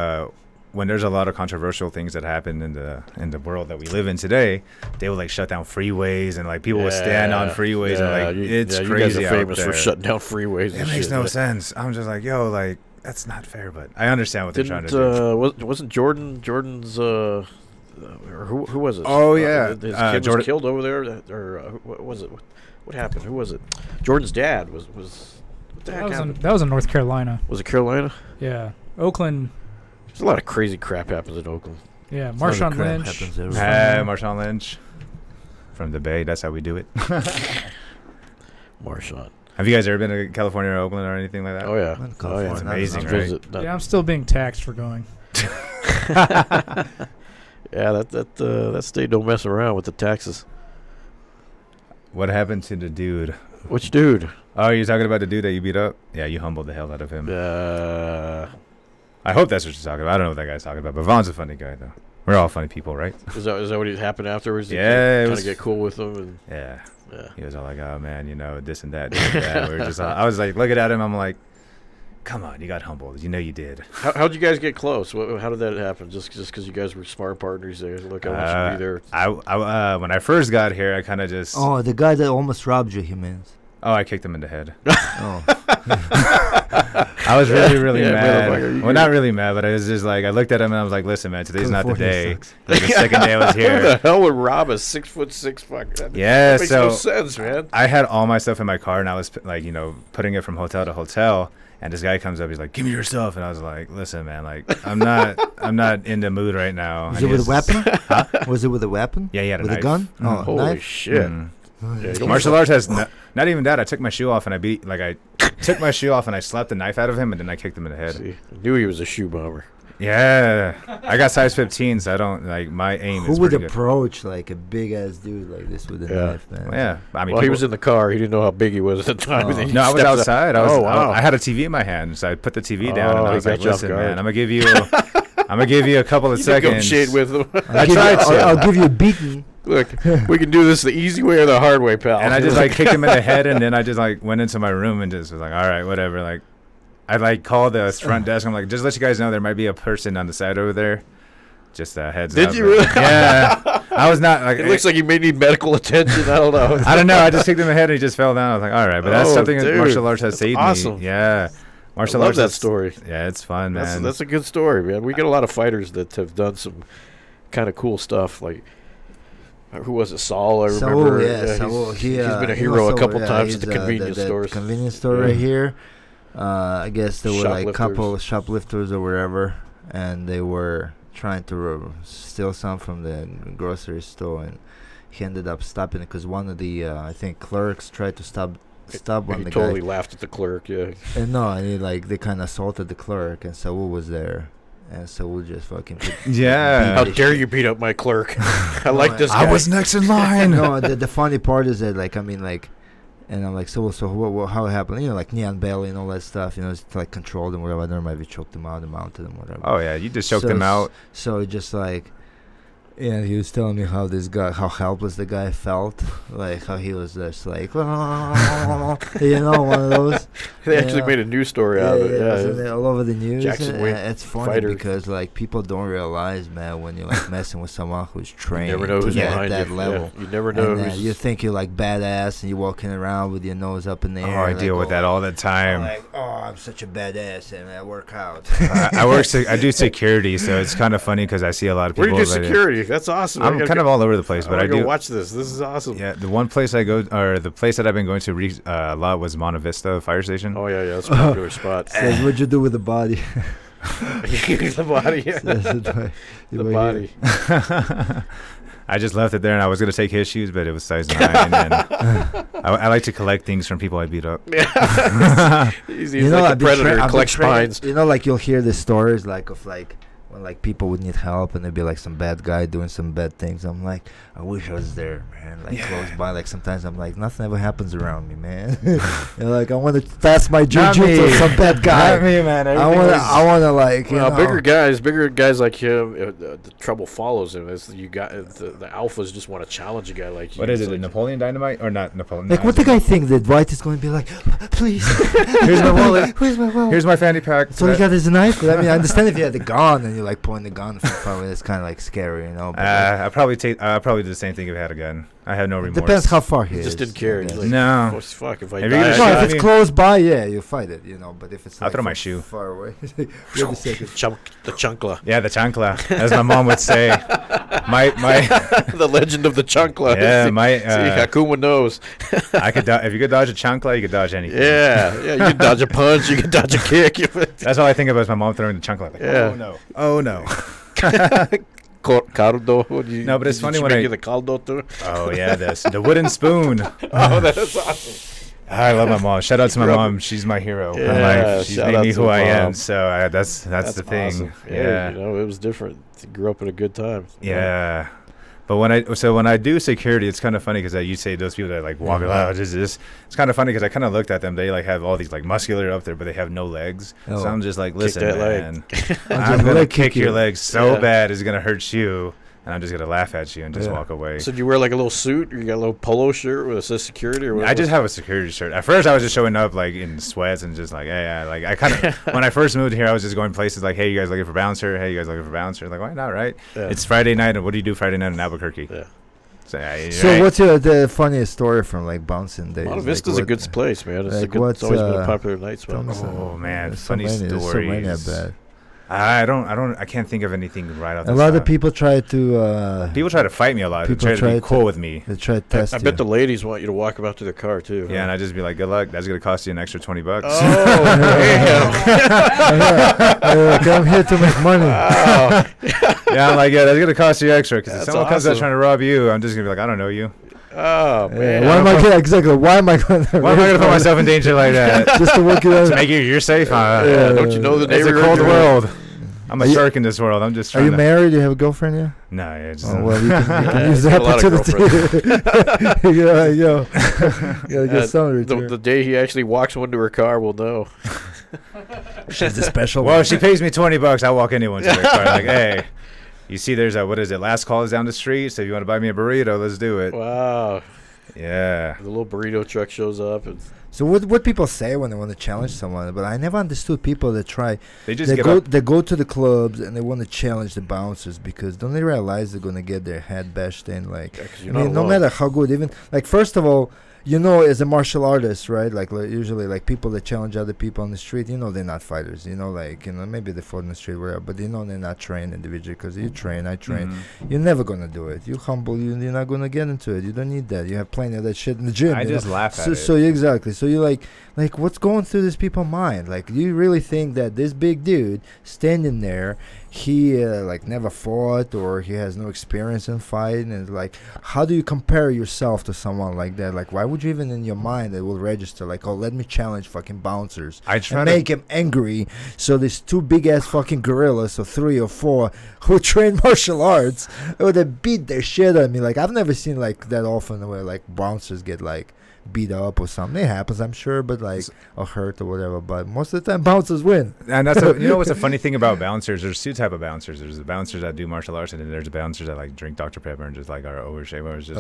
when there's a lot of controversial things that happen in the world that we live in today, they will like shut down freeways and like people will stand on freeways and like it's crazy. You guys are famous for shutting down freeways. It makes no sense. I'm just like, yo, like that's not fair, but I understand what they're trying to do. Wasn't Jordan's or who was it? Oh yeah, his kid was killed over there, or what was it? What happened? Who was it? Jordan's dad was. What the heck happened? That was in North Carolina. Was it Carolina? Yeah, Oakland. There's a lot of crazy crap happens in Oakland. Yeah, Marshawn Lynch. Marshawn Lynch from the Bay. That's how we do it. Marshawn. Have you guys ever been to California or Oakland or anything like that? Oh yeah, it's amazing, right? Yeah, I'm still being taxed for going. Yeah, that state don't mess around with the taxes. What happened to the dude? Which dude? Oh, you're talking about the dude that you beat up? Yeah, you humbled the hell out of him. I hope that's what you're talking about. I don't know what that guy's talking about, but Vaughn's a funny guy, though. We're all funny people, right? Is that what happened afterwards? Yeah, kind of get cool with him. And yeah. He was all like, "Oh man, you know this and that." This and that. We were just, I was like looking at him. I'm like, "Come on, you got humbled. You know you did." How'd you guys get close? How did that happen? Just because you guys were smart partners? Look, I want you to be there. I when I first got here, I kind of just. Oh, the guy that almost robbed you, he means. Oh, I kicked him in the head. Oh. I was really mad. Well, not really mad, but I was just like, I looked at him and I was like, listen, man, today's not the day. Like, the second day I was here. Who the hell would rob a 6'6" fucker? That makes no sense, man. I had all my stuff in my car and I was like, putting it from hotel to hotel. And this guy comes up, he's like, "Give me your stuff," and I was like, "Listen, man, like, I'm not in the mood right now." Was it with a weapon? Huh? Was it with a weapon? Yeah, he had a knife. With a gun? Oh, holy knife? shit! Yeah, martial arts has not even that. I took my shoe off and I took my shoe off and I slapped the knife out of him and then I kicked him in the head. See, I knew he was a shoe bomber. Yeah, I got size 15, so I don't like my aim. Who would approach like a big ass dude like this with a knife, man? Well, yeah, I mean, he was in the car. He didn't know how big he was at the time. Oh. No, I was outside. I had a TV in my hand, so I put the TV down and I was like, "Listen, man, I'm gonna give you a couple of seconds." Negotiate with him. I tried to. I'll give you a beating. Look, we can do this the easy way or the hard way, pal. And I just like kicked him in the head, and then I just like went into my room and just was like, "All right, whatever." Like, I like called the front desk. I'm like, "Just let you guys know there might be a person on the side over there." Just heads up. Did you really? Yeah. I was not like. It looks like you may need medical attention. I don't know. I don't know. I just kicked him in the head and he just fell down. I was like, all right, but that's something that martial arts has saved me. Yeah. Martial arts. That story. Yeah, it's fun, man. That's a good story, man. We get a lot of fighters that have done some kind of cool stuff. Like, who was it? Saul, I remember. Saul, he's been a hero a couple times at the convenience stores. Convenience store right here. I guess there were like a couple of shoplifters or whatever, and they were trying to steal some from the grocery store, and he ended up stopping it because one of the I think clerks tried to stop one of the totally guy. Laughed at the clerk, yeah. And they kind of assaulted the clerk, and Saul was there, and Saul just fucking yeah. How dare you beat up my clerk? I like this guy. I was next in line. No, the funny part is that and I'm like, so how it happened? Like knee on belly and all that stuff. It's like controlled them, whatever. I don't know, maybe choked them out and mounted them, whatever. Oh yeah, you just choked them out. So just like, he was telling me how helpless the guy felt, like how he was just like, one of those. They actually made a news story out of it. Yeah, all over the news. Jackson Wink, it's funny fighter. Because like people don't realize, man, when you're like messing with someone who's trained you never know who's at that level. Yeah, you never know. And, you think you're like badass, and you're walking around with your nose up in the air. Oh, I deal with that all the time. I'm such a badass, and I work out. I do security, so it's kind of funny because I see a lot of people. Where do you do security? That's awesome. I'm kind of all over the place, but I do watch this. This is awesome. Yeah, the one place I go, or the place that I've been going to a lot was Monte Vista Fire Station. Oh yeah, that's a popular spot. Says, what'd you do with the body? The body. Yeah. The body. I just left it there, and I was gonna take his shoes, but it was size 9. And I like to collect things from people I beat up. He's like a predator, collect spines. You know, like you'll hear the stories like of like when like people would need help and there'd be like some bad guy doing some bad things. I'm like, I wish I was there, man. Like close by. Like sometimes I'm like, nothing ever happens around me, man. You're like, I want to pass my jujitsu on some bad guy. Not me, man. I want to like. Well, bigger guys like him. The trouble follows him. As you got the alphas just want to challenge a guy like you. What is it? Like Napoleon Dynamite or not Napoleon? Like what the guy think that Dwight is going to be like? Please, here's my wallet. Where's my wallet? Here's my fanny pack. So he got his knife. But I mean, I understand if you had the gun and you like pointing the gun from far away. It's kind of like scary, you know. But I probably do the same thing if I had a gun. I have no remorse. Depends how far he is. Just didn't care. He's like, no. Fuck, if I If die, you're gonna no, if it's close by, yeah, you fight it, you know. But if it's I'll like throw my shoe far away, the chunkla. Yeah, the chancla, as my mom would say. My The legend of the chunkla. Yeah, see, Hakuma knows. I could if you could dodge a chancla, you could dodge anything. Yeah, you can dodge a punch, you can dodge a kick. That's all I think about is my mom throwing the chancla. Like, yeah. Oh no. Caldo. No, but it's funny when the caldo too. Oh yeah, the wooden spoon. Oh, that's awesome. I love my mom. Shout out to my mom. She's my hero. Yeah, she's made me who I am. So that's the thing. Awesome. Yeah, you know, it was different. You grew up in a good time. Yeah. But when I do security, it's kind of funny because you say those people that like walk around, it's kind of funny because I kind of looked at them. They like have all these like muscular up there, but they have no legs. Oh. So I'm just like, listen, man, I'm I'm gonna kick kick your legs so bad it's gonna hurt you, and I'm just gonna laugh at you and just walk away. So do you wear like a little suit, or you got a little polo shirt with it says security, or what? I just have a security shirt. At first, I was just showing up like in sweats and just like, hey, like I kind of when I first moved here, I was just going places like, hey, you guys looking for bouncer? Hey, you guys looking for bouncer? Like, why not, right? Yeah. It's Friday night, and what do you do Friday night in Albuquerque? Yeah. So right. What's the funniest story from like bouncing days? Monte Vista's a good place, man. It's, like it's always been a popular night spot. Oh man, funny stories. stories. So many are bad. I can't think of anything right off the top. A lot of people try to people try to fight me a lot. They try to be cool with me. They try to test I bet the ladies want you to walk them out to their car too. Yeah, and I just be like, good luck. That's gonna cost you an extra $20. Oh, damn. I'm here to make money. Wow. Yeah, I'm like, yeah, that's gonna cost you extra because if That's someone comes out awesome. trying to rob you, I'm just gonna be like, I don't know you. Oh man. Why am I going to put myself in danger like that? Just to work it out. To make you're safe, huh? Yeah, don't you know the It's a neighborhood? cold world. I'm a shark in this world. I'm just Are trying you married? Do you have a girlfriend yet? No, yeah, just Oh, well, you can use he's the got a lot of opportunity. You gotta get some return. The day he actually walks one to her car, we'll know. She's a special well, one. if she pays me $20, I'll walk anyone to their car. Like, hey, you see, there's a, what is it? Last call is down the street. So if you want to buy me a burrito, let's do it. Wow. Yeah. The little burrito truck shows up. And So what people say when they want to challenge someone, but I never understood people that try. They just they go to the clubs and they want to challenge the bouncers because don't they realize they're gonna get their head bashed in? Like, yeah, I mean, no matter how good, even like first of all, you know, as a martial artist, right? Like usually, like people that challenge other people on the street, you know, they're not fighters. You know, like maybe they fought on the street, whatever, but you know they're not trained individually because you train, I train. Mm-hmm. You're never gonna do it. You humble, you're not gonna get into it. You don't need that. You have plenty of that shit in the gym. I just laugh at it. So exactly. So you're like what's going through these people's mind? Like, do you really think that this big dude standing there, he like never fought or he has no experience in fighting? And like, how do you compare yourself to someone like that? Like, why would you even in your mind it will register like, oh, let me challenge fucking bouncers and make him angry? So these two big ass fucking gorillas or 3 or 4 who train martial arts, oh, they beat their shit at me. Like, I've never seen like that often where like bouncers get like beat up or something. It happens, I'm sure, but like or hurt or whatever. But most of the time, bouncers win. And that's you know what's the funny thing about bouncers? There's 2 type of bouncers. There's the bouncers that do martial arts, and then there's the bouncers that like drink Dr Pepper and just like are overshape. Where it's just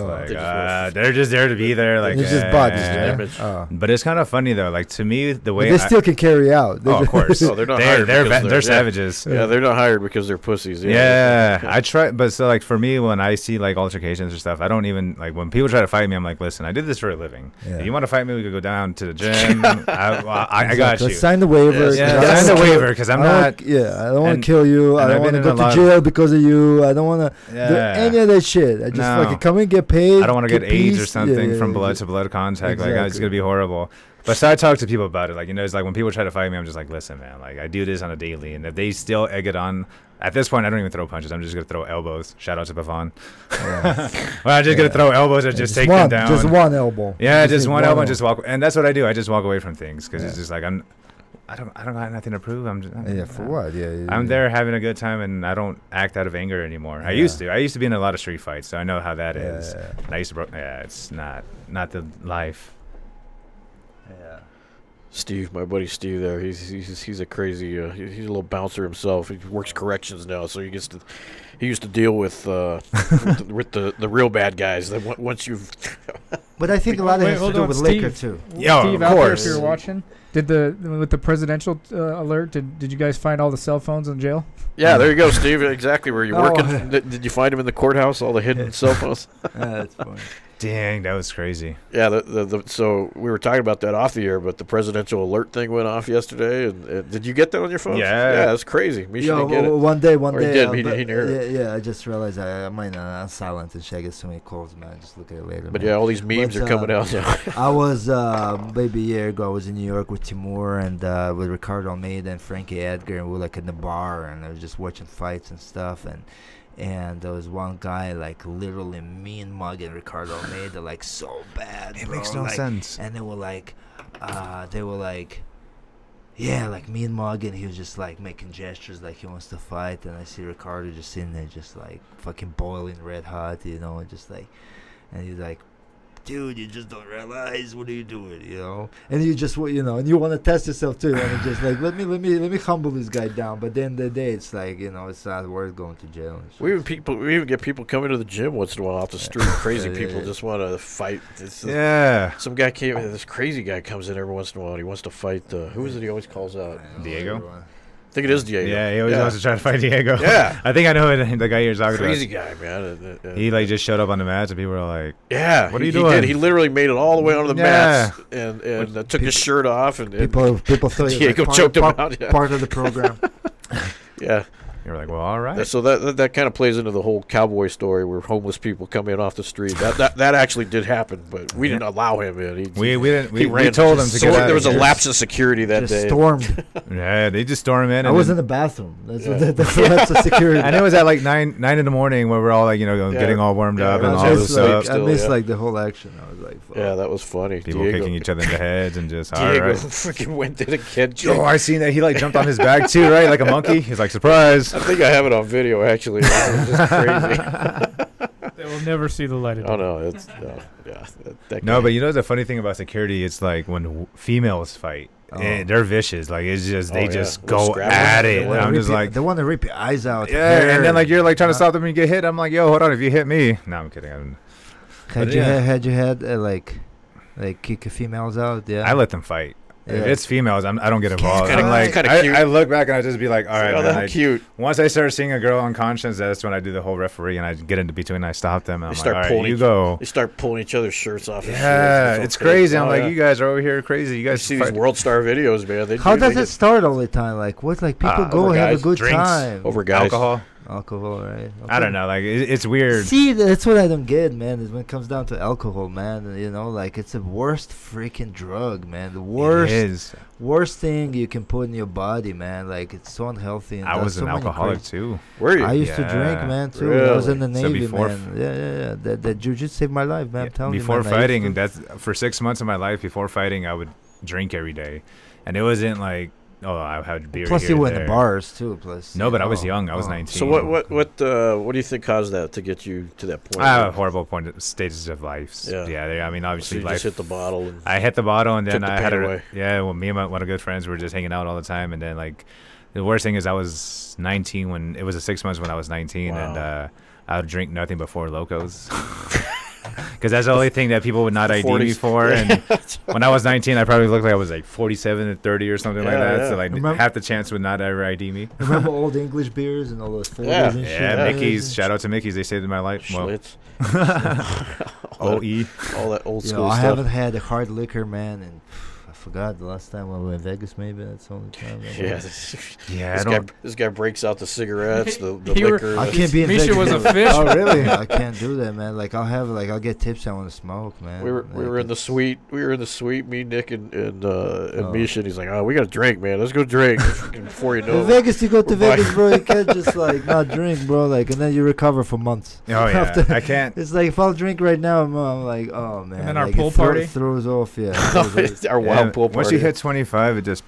they're just there to be there. Like it's just bodies. But it's kind of funny though. Like to me, the way they still can carry out. Oh, of course. They're not hired. They're savages. Yeah, they're not hired because they're pussies. Yeah, I try, but so like for me, when I see like altercations or stuff, I don't even like when people try to fight me. I'm like, listen, I did this for a living. Yeah. If you want to fight me, we could go down to the gym. I got you. Sign the waiver. Yeah, sign the waiver because I'm not. I don't want to kill you. I don't want to go to jail because of you. I don't want to do any of that shit. I just fucking come and get paid. I don't want to get AIDS or something from blood to blood contact. Exactly. Like it's gonna be horrible. But so I talk to people about it. Like, you know, it's like when people try to fight me, I'm just like, listen, man, like I do this on a daily, and if they still egg it on, At this point, I don't even throw punches. I'm just gonna throw elbows. Shout out to Bavon. Well, I'm just gonna throw elbows or just take them down. Just one elbow. Yeah, just one elbow and just walk. And that's what I do. I just walk away from things because it's just like I don't got nothing to prove. For what? Yeah. I'm there having a good time, and I don't act out of anger anymore. I used to be in a lot of street fights, so I know how that is. And I used to it's not the life. Yeah. Steve, my buddy Steve there, he's a crazy, he's a little bouncer himself. He works corrections now, so he used to deal with with the real bad guys. That once you've. But I think a lot of it has to do with liquor too. Yeah, Steve, of out course. there, if you're watching, with the presidential alert, did you guys find all the cell phones in jail? Yeah, there you go, Steve. Exactly where you're working. Did you find him in the courthouse? All the hidden cell phones. That's funny. Dang, that was crazy. Yeah, so we were talking about that off the air, but the presidential alert thing went off yesterday. And did you get that on your phone? Yeah, that's crazy. Misha didn't get it. One day. He didn't hear it. Yeah, I just realized I might not silent and shit. I get so many calls, man. Just look at it later. But man. yeah, all these memes are coming out now. I was maybe a year ago. I was in New York with Timur and with Ricardo Almeida and Frankie Edgar, and we were like in the bar and I was just watching fights and stuff and there was one guy like literally mean mugging Ricardo Almeida like so bad. It bro. makes no sense. And they were like, yeah, like mean mugging. He was just like making gestures like he wants to fight. And I see Ricardo just sitting there just like fucking boiling red hot, and just like, and he's like, dude, you just don't realize what are you doing, and you just and you want to test yourself too. You want to just like let me humble this guy down. But then the day it's like it's not worth going to jail. We even get people coming to the gym once in a while off the street. Crazy people just want to fight. Some guy came. This crazy guy comes in every once in a while. And he wants to fight. Who is it? He always calls out Diego. I think it is Diego. Yeah, he always wants to try to fight Diego. Yeah. I think I know the guy you're talking about. Crazy guy, man. He like just showed up on the mats and people were like, yeah, what are you doing? He literally made it all the way onto the mats and took his shirt off and people thought Diego choked him out. Yeah. Part of the program. Yeah. You were like, well, all right. So that kind of plays into the whole cowboy story where homeless people come in off the street. That actually did happen, but we didn't allow him in. We told him to get out. There was a lapse of security that day. Stormed. Yeah, they just stormed in. I was in the bathroom. That's a lapse of security. And it was at like 9 in the morning where we're all like getting all warmed up and all this stuff. I missed like the whole action. I was like, fuck. Yeah, that was funny. People kicking each other in the heads and just Diego freaking went to the kid. Oh, I seen that. He like jumped on his back too, right? Like a monkey. He's like, surprise. I think I have it on video actually. It's just crazy. They will never see the light of day. Oh no, it's no. But the funny thing about security, it's like when females fight, they're vicious. Like it's just they just go at it. I'm just like they want to rip your eyes out. Yeah, and then like you're like trying to stop them and you get hit. I'm like, yo, hold on, if you hit me, no, I'm kidding. Had you had like kick females out? Yeah, I let them fight. Yeah. If it's females, I don't get involved. Kinda, I'm like, kinda cute. I look back and I just be like, all right, man. Cute. Once I start seeing a girl unconscious, that's when I do the whole referee and I get into between and I stop them. And I'm like, all right, you go. They start pulling each other's shirts off. Yeah, it's crazy. I'm like, you guys are over here crazy. You guys see these World Star videos, man. How does it start all the time? Like, what? Like people go and have a good time over guys. Alcohol, right? Okay. I don't know. Like it's weird. See, that's what I don't get, man. Is when it comes down to alcohol, man. Like it's the worst freaking drug, man. The worst thing you can put in your body, man. Like it's so unhealthy. And I was an alcoholic too. Were you? I used to drink, man, too. Really? I was in the Navy, man. Yeah. That jiu-jitsu saved my life, man. I'm telling you, before fighting, and that's for 6 months of my life. Before fighting, I would drink every day, and it wasn't like. Oh, I had beer. Plus, you went to bars too. Plus, no, but I was young. I was 19. So what do you think caused that to get you to that point? Horrible stages of life. Yeah. I mean, obviously, so you just hit the bottle. I hit the bottle, and then I had away. Well, me and one of good friends were just hanging out all the time, and then like the worst thing is I was 19 when it was 6 months when I was 19, and I would drink nothing but Four Locos. Because that's the only thing that people would not ID me for. And when I was 19, I probably looked like I was like 47 and 30 or something like that. Yeah. So like half the chance would not ever ID me. Remember all the English beers and all those 40s and shit? Yeah, Mickey's. Shout out to Mickey's. They saved my life. Schlitz. OE. All that old school I stuff. haven't had a hard liquor, man, in forgot the last time when we were in Vegas. Maybe that's the only time. This guy breaks out the cigarettes, the liquor. I can't be in Misha Vegas. was a fish. Oh really? I can't do that, man. Like I'll get tips. I want to smoke, man. We were in the suite. Me, Nick, and Misha. And he's like, "Oh, we got to drink, man. Let's go drink." Before you know, in Vegas, you go to Vegas, bro. You can't just like not drink, bro. Like, and then you recover for months. Oh yeah, I can't. It's like if I'll drink right now, I'm like, oh man. And then our like pool party throws off. Yeah, our wild pool party. Once you hit 25, it just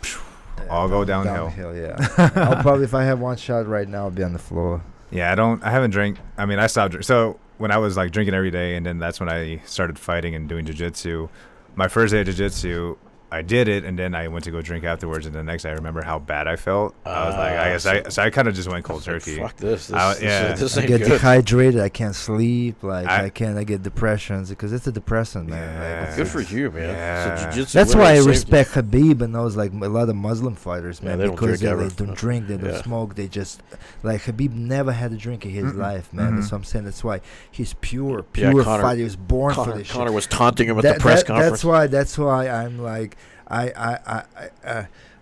all go downhill. Yeah. I'll probably, if I have one shot right now, I'll be on the floor. Yeah, I haven't drank. I mean, I stopped. So when I was like drinking every day, and then that's when I started fighting and doing jiu-jitsu. My first day of jiu-jitsu, I did it, and then I went to go drink afterwards. And the next day, I remember how bad I felt. I was like, I kind of just went cold turkey. Fuck this. This ain't good. I get dehydrated. I can't sleep. Like I get depressions because it's a depressant, man. Yeah. Like, Good for you, man. Yeah. So jiu-jitsu that's why I saved respect Khabib and those like a lot of Muslim fighters, man. Yeah, they because don't they don't drink, they don't smoke. They just like Khabib never had a drink in his life, man. That's what I'm saying. That's why he's pure fighter. He was born for this. Connor was taunting him at the press conference. That's why I'm like. I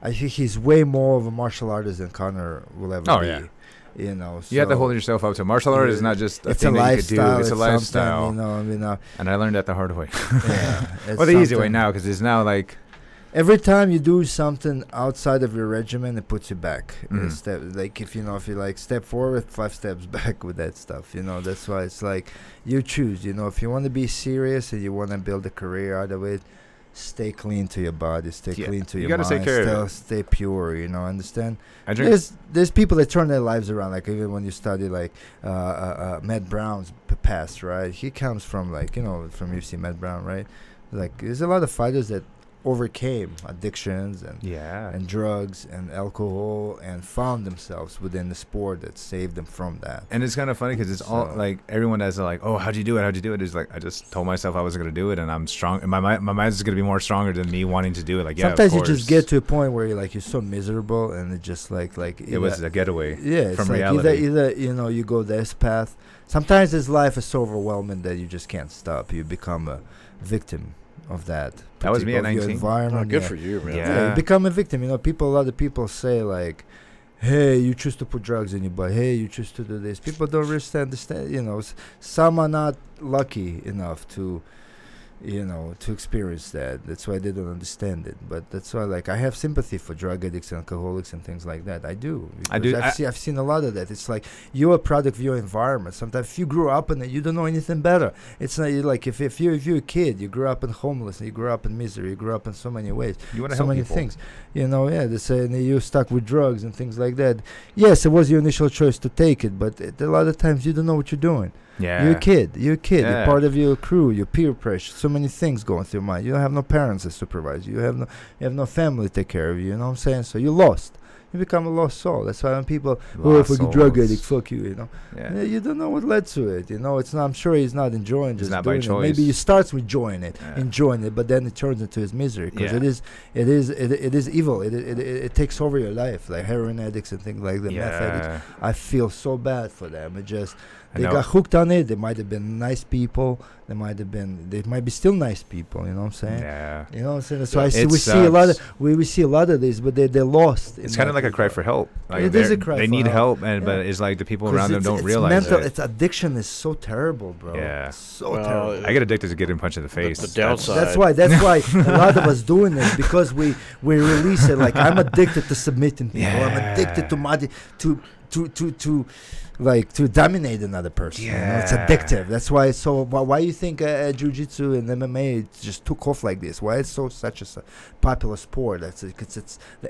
think he's way more of a martial artist than Connor will ever be. Yeah. You know, you have to hold yourself up to martial art is not just a thing that you could do. It's a lifestyle. And I learned that the hard way. Well, the easy way now, because it's now like every time you do something outside of your regimen, it puts you back. Like if you like step forward, 5 steps back with that stuff. That's why it's like you choose. If you want to be serious and you want to build a career out of it. Stay clean to your body. Stay clean to your mind. Stay care of it. Stay pure. Understand? There's people that turn their lives around. Like even when you study like Matt Brown's past, right? He comes from from UFC Matt Brown, right? Like there's a lot of fighters that overcame addictions and drugs and alcohol and found themselves within the sport that saved them from that. And it's kind of funny because it's all like everyone that's like, oh, how'd you do it? It's like I just told myself I wasn't gonna do it, and I'm strong. And my mind's gonna be more stronger than me wanting to do it. Like sometimes you just get to a point where you're so miserable, and it just like it was a getaway. Yeah, it's from like reality. Either you go this path. Sometimes this life is so overwhelming that you just can't stop. You become a victim of that. That was me at 19. Environment. Good for you, man. Yeah, you become a victim. A lot of people say like, "Hey, you choose to put drugs in your body. Hey, you choose to do this." People don't really understand. Some are not lucky enough to experience that. That's why they don't understand it. But that's why, I have sympathy for drug addicts and alcoholics and things like that. I do. I've seen a lot of that. It's like you're a product of your environment. Sometimes if you grew up in it, you don't know anything better. It's not like if you're a kid, you grew up in homelessness, you grew up in misery, you grew up in so many ways. You want to so help many people. things. They say you're stuck with drugs and things like that. Yes, it was your initial choice to take it, but a lot of times you don't know what you're doing. Yeah. You're a kid. Yeah. You're part of your crew, your peer pressure. So many things going through your mind. You don't have no parents to supervise you. You have no family to take care of you. You know what I'm saying? So you're lost. You become a lost soul. That's why when people, if we're a drug addict, fuck you, Yeah. You don't know what led to it. It's not. I'm sure he's not enjoying just not doing by it. choice. Maybe he starts with enjoying it, but then it turns into his misery because it is evil. It takes over your life, like heroin addicts and things like that. Meth addicts. I feel so bad for them. They got hooked on it. They might have been nice people. They might be still nice people. You know what I'm saying? Yeah. You know what I'm saying? So we see a lot of this, but they're lost. It's kind of like a cry for help. Like it is a cry. They need help, but it's like the people around them don't realize it. Its addiction is so terrible, bro. Yeah. Terrible. I get addicted to getting punched in the face. The downside. That's why a lot of us doing this because we release it. Like I'm addicted to submitting people. Yeah. I'm addicted to dominate another person. Yeah. It's addictive. That's why it's so. Why you think jiu-jitsu and MMA just took off like this? Why it's such a popular sport? It's the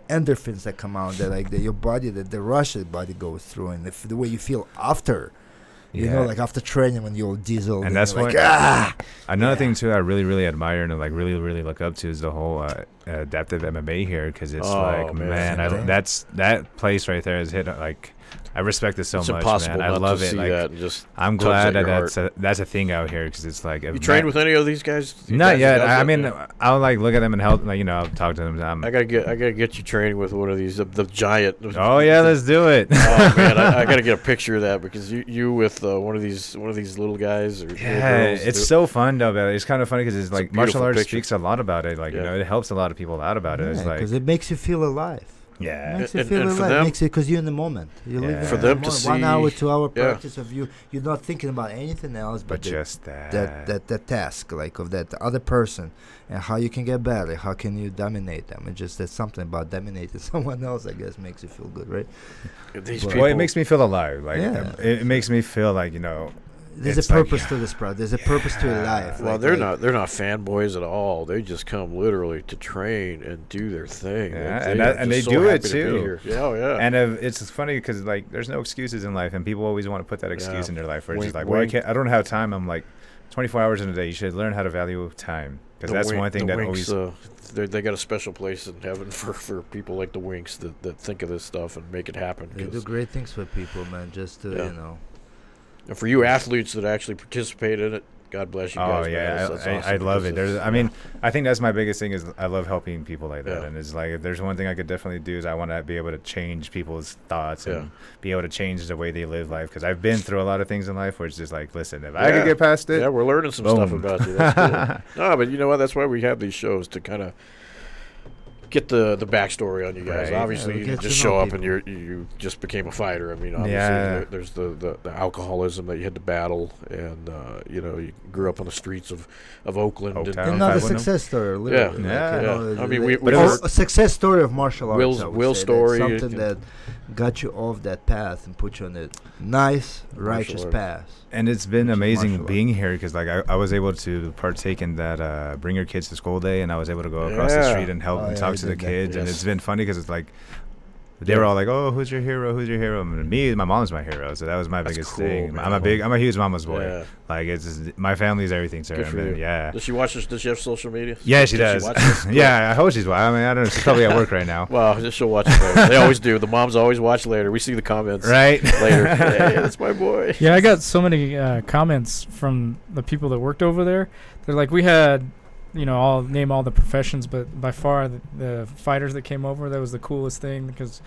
endorphins that come out, that your body, the rush that body goes through, and the way you feel after. Like after training when you're diesel. And that's why another thing too I really, really admire and really, really look up to is the whole adaptive MMA here, because it's that place right there has hit I respect it so it's much, impossible man. I not love to it. see like, that and just I'm glad that that's a thing out here, because it's like. You trained with any of these guys? Not yet. I mean, I'll like look at them and help. Like, I'll talk to them. I gotta get you training with one of these, the giant. Oh yeah, let's do it. Oh man, I gotta get a picture of that, because you with one of these little guys or yeah, girls, it's so fun though. But it's kind of funny because it's like martial arts picture. speaks a lot about it. Like it helps a lot of people out about it. It's like because it makes you feel alive. Yeah, it makes you feel alive. It makes it because you're in the moment. You're living for in them the to see 1 hour, 2 hour practice of you're not thinking about anything else but just that task, like of that other person, and how you can get better. How can you dominate them? It's just there's something about dominating someone else, I guess, makes you feel good, right? Well, it makes me feel alive. Like it makes me feel like there's a purpose to this project. There's a purpose to your life. Well, they're not fanboys at all. They just come literally to train and do their thing. Yeah, and they do it too. Yeah, yeah. And it's funny because like there's no excuses in life, and people always want to put that excuse in their life where it's just like, well, I don't have time. I'm like, 24 hours in a day. You should learn how to value time, because that's one thing that Winks, always. They got a special place in heaven for people like the Winks that think of this stuff and make it happen. They do great things for people, man. Just to And for you athletes that actually participate in it, God bless you guys. Oh yeah, awesome. I love it. I mean, I think that's my biggest thing is I love helping people like that. And it's like, if there's one thing I could definitely do is I want to be able to change people's thoughts and be able to change the way they live life. Because I've been through a lot of things in life where it's just like, listen, if I could get past it, we're learning some stuff about you. That's cool. No, but you know what? That's why we have these shows, to kind of get the backstory on you guys. Right. Obviously, you didn't just show up and you just became a fighter. I mean, obviously, there's the alcoholism that you had to battle, and you grew up on the streets of Oakland. Another success story, literally. Yeah. I mean, a success story of martial arts. Will's story, something that got you off that path and put you on a nice, righteous path. And it's been amazing being here, because like I was able to partake in that Bring Your Kids to School Day, and I was able to go across the street and help and talk to the kids. And it's been funny because it's like they were all like, "Oh, who's your hero? Who's your hero?" And my mom's my hero, so that was my biggest thing. Man. I'm a huge mama's boy. Yeah. Like it's just, my family's everything to her. Man. Yeah. Does she watch this? Does she have social media? Yeah, she does. Yeah, I hope she's watching. I mean, I don't know. She's probably at work right now. Well, she'll watch it later. They always do. The moms always watch later. We see the comments later. Hey, that's my boy. Yeah, I got so many comments from the people that worked over there. They're like, we had. I'll name all the professions, but by far the fighters that came over, that was the coolest thing, because,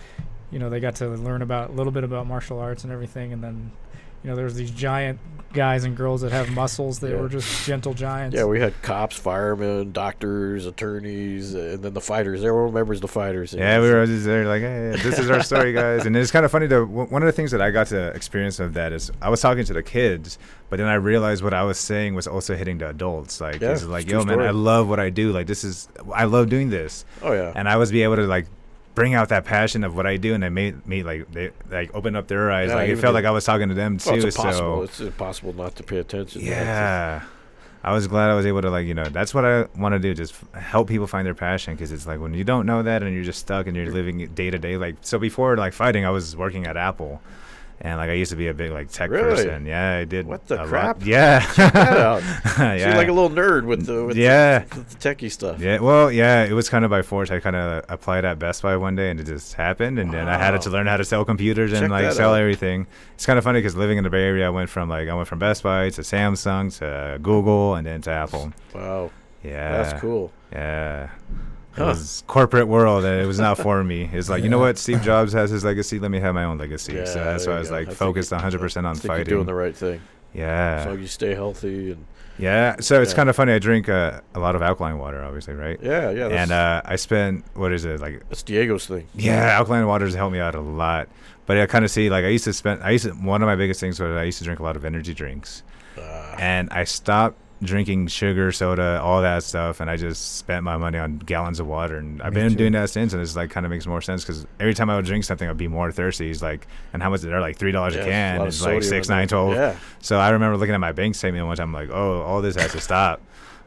they got to learn a little bit about martial arts and everything. And then, there's these giant guys and girls that have muscles that were just gentle giants. Yeah, we had cops, firemen, doctors, attorneys, and then the fighters. Everyone remembers the fighters. Yeah, we were just there like, hey, this is our story, guys. And it's kind of funny, though. One of the things that I got to experience of that is I was talking to the kids, but then I realized what I was saying was also hitting the adults. Like, it's like, yo, man, I love what I do. Like, I love doing this. Oh, yeah. And I was able to, like, bring out that passion of what I do, and it made me they open up their eyes. Like, it felt like I was talking to them too. It's impossible. It's impossible not to pay attention. Yeah. I was glad I was able to, that's what I want to do, just help people find their passion, because it's like when you don't know that and you're just stuck and you're living day to day. Like, so before, fighting, I was working at Apple. And I used to be a big tech person. Yeah, I did. What the crap? Yeah. Check that out. So you're like a little nerd with the techie stuff. Yeah. Well, yeah. It was kind of by force. I kind of applied at Best Buy one day, and it just happened. And then I had to learn how to sell computers and sell everything. It's kind of funny because living in the Bay Area, I went from Best Buy to Samsung to Google and then to Apple. Wow. Yeah. That's cool. Yeah. It was corporate world, and it was not for me. It's like, you know what? Steve Jobs has his legacy. Let me have my own legacy. So that's why I was focused 100% on fighting. You're doing the right thing. Yeah. So you stay healthy and. Yeah. So it's kind of funny. I drink a lot of alkaline water, obviously, right? Yeah. And I spent That's Diego's thing. Yeah, alkaline water has helped me out a lot. But I kind of see one of my biggest things was I used to drink a lot of energy drinks, and I stopped drinking sugar, soda, all that stuff, and I just spent my money on gallons of water, and I've been doing that since, and it's kind of makes more sense, because every time I would drink something I'd be more thirsty. It's like, and how much they're like $3 a can, it's like 6, 9, 12. So I remember looking at my bank statement one time, like, oh, all this has to stop.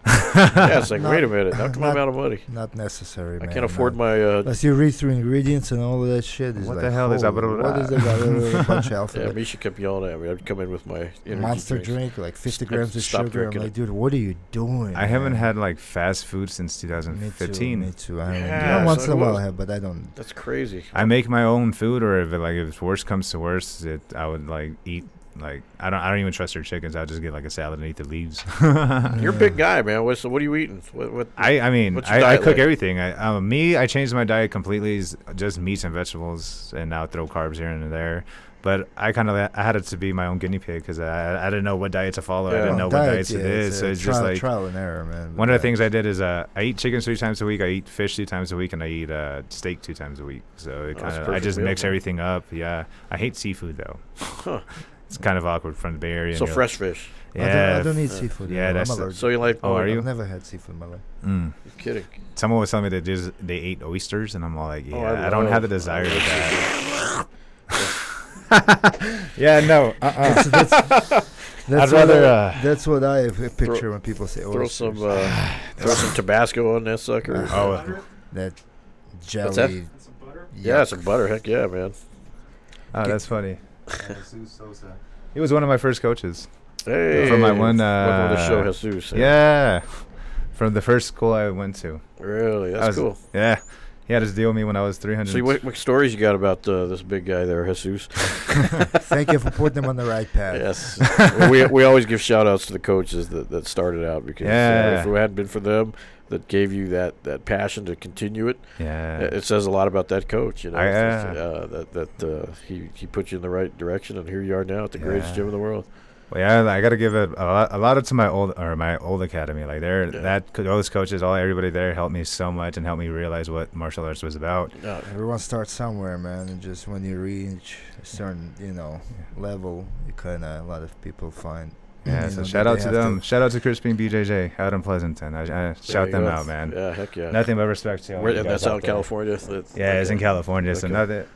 Yeah, it's like, wait a minute. How come I'm out of money? Not necessary, man. I can't afford my... Unless you read through ingredients and all of that shit. What the hell is that? What is that? A bunch of alphabet. Yeah, Misha kept yelling at me. I'd come in with my Monster drink, like 50 grams of sugar. I'm like, dude, what are you doing? I haven't had like fast food since 2015. Me too. I haven't. Once in a while I have, but I don't. That's crazy. I make my own food, or if worst comes to worst, I would like eat. Like I don't even trust their chickens. I'll just get like a salad and eat the leaves. You're a big guy, man. So what are you eating? I cook everything. I changed my diet completely. Is just meats and vegetables, and now throw carbs here and there. But I had it to be my own guinea pig because I didn't know what diet to follow. I didn't know what diets it is. So it's just like trial and error, man. One of the things I did is I eat chicken 3 times a week. I eat fish 2 times a week, and I eat steak 2 times a week. So I just mix everything up. Yeah, I hate seafood though. Huh. It's kind of awkward from the Bay Area. So fresh fish. Yeah, I don't eat seafood. Yeah, that's so you like? Oh, are you? I've never had seafood in my life. You're kidding. Someone was telling me that they ate oysters, and I'm all like, yeah, I don't have the desire for that. Yeah, no. That's what I picture when people say oysters. Throw some Tabasco on that sucker. That jelly. What's that? Yeah, some butter. Heck yeah, man. Oh, that's funny. He was one of my first coaches. Hey, from my one. Welcome to the show, Jesus. Yeah, from the first school I went to. Really, that's cool. Yeah, he had his deal with me when I was 300. So, what stories you got about this big guy there, Jesus? Thank you for putting him on the right path. Yes, well, we always give shout outs to the coaches that started out because if it hadn't been for them, that gave you that passion to continue it. Yeah, it says a lot about that coach. You know, he put you in the right direction, and here you are now at the greatest gym in the world. Well, yeah, I got to give it a lot of to my old academy. Like those coaches, everybody there helped me so much and helped me realize what martial arts was about. Everyone starts somewhere, man, and just when you reach a certain level, you kind of a lot of people find. Yeah, so shout out to them. Shout out to Crispy and BJJ out in Pleasanton. I shout them out, man. Yeah, heck yeah. Nothing but respect to them. That's out in California. Yeah, it's in California. So nothing.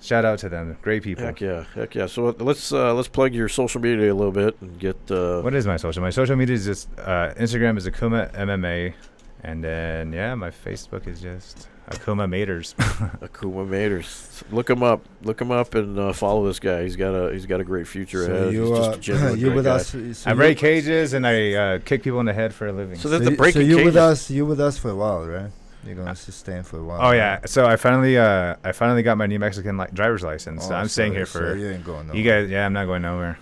Shout out to them. Great people. Heck yeah. So let's plug your social media a little bit and get. What is my social? My social media is just Instagram is Akuma MMA, and then my Facebook is just Akuma Maters. Akuma Maters. Look him up and follow this guy. He's got a great future ahead. He's just a genuine great guy. I break cages and I kick people in the head for a living. So the breaking cages. You with us for a while, right? You're gonna sustain for a while. Oh yeah, so I finally got my New Mexican driver's license. So I'm staying here for. You ain't going nowhere. You guys, I'm not going nowhere.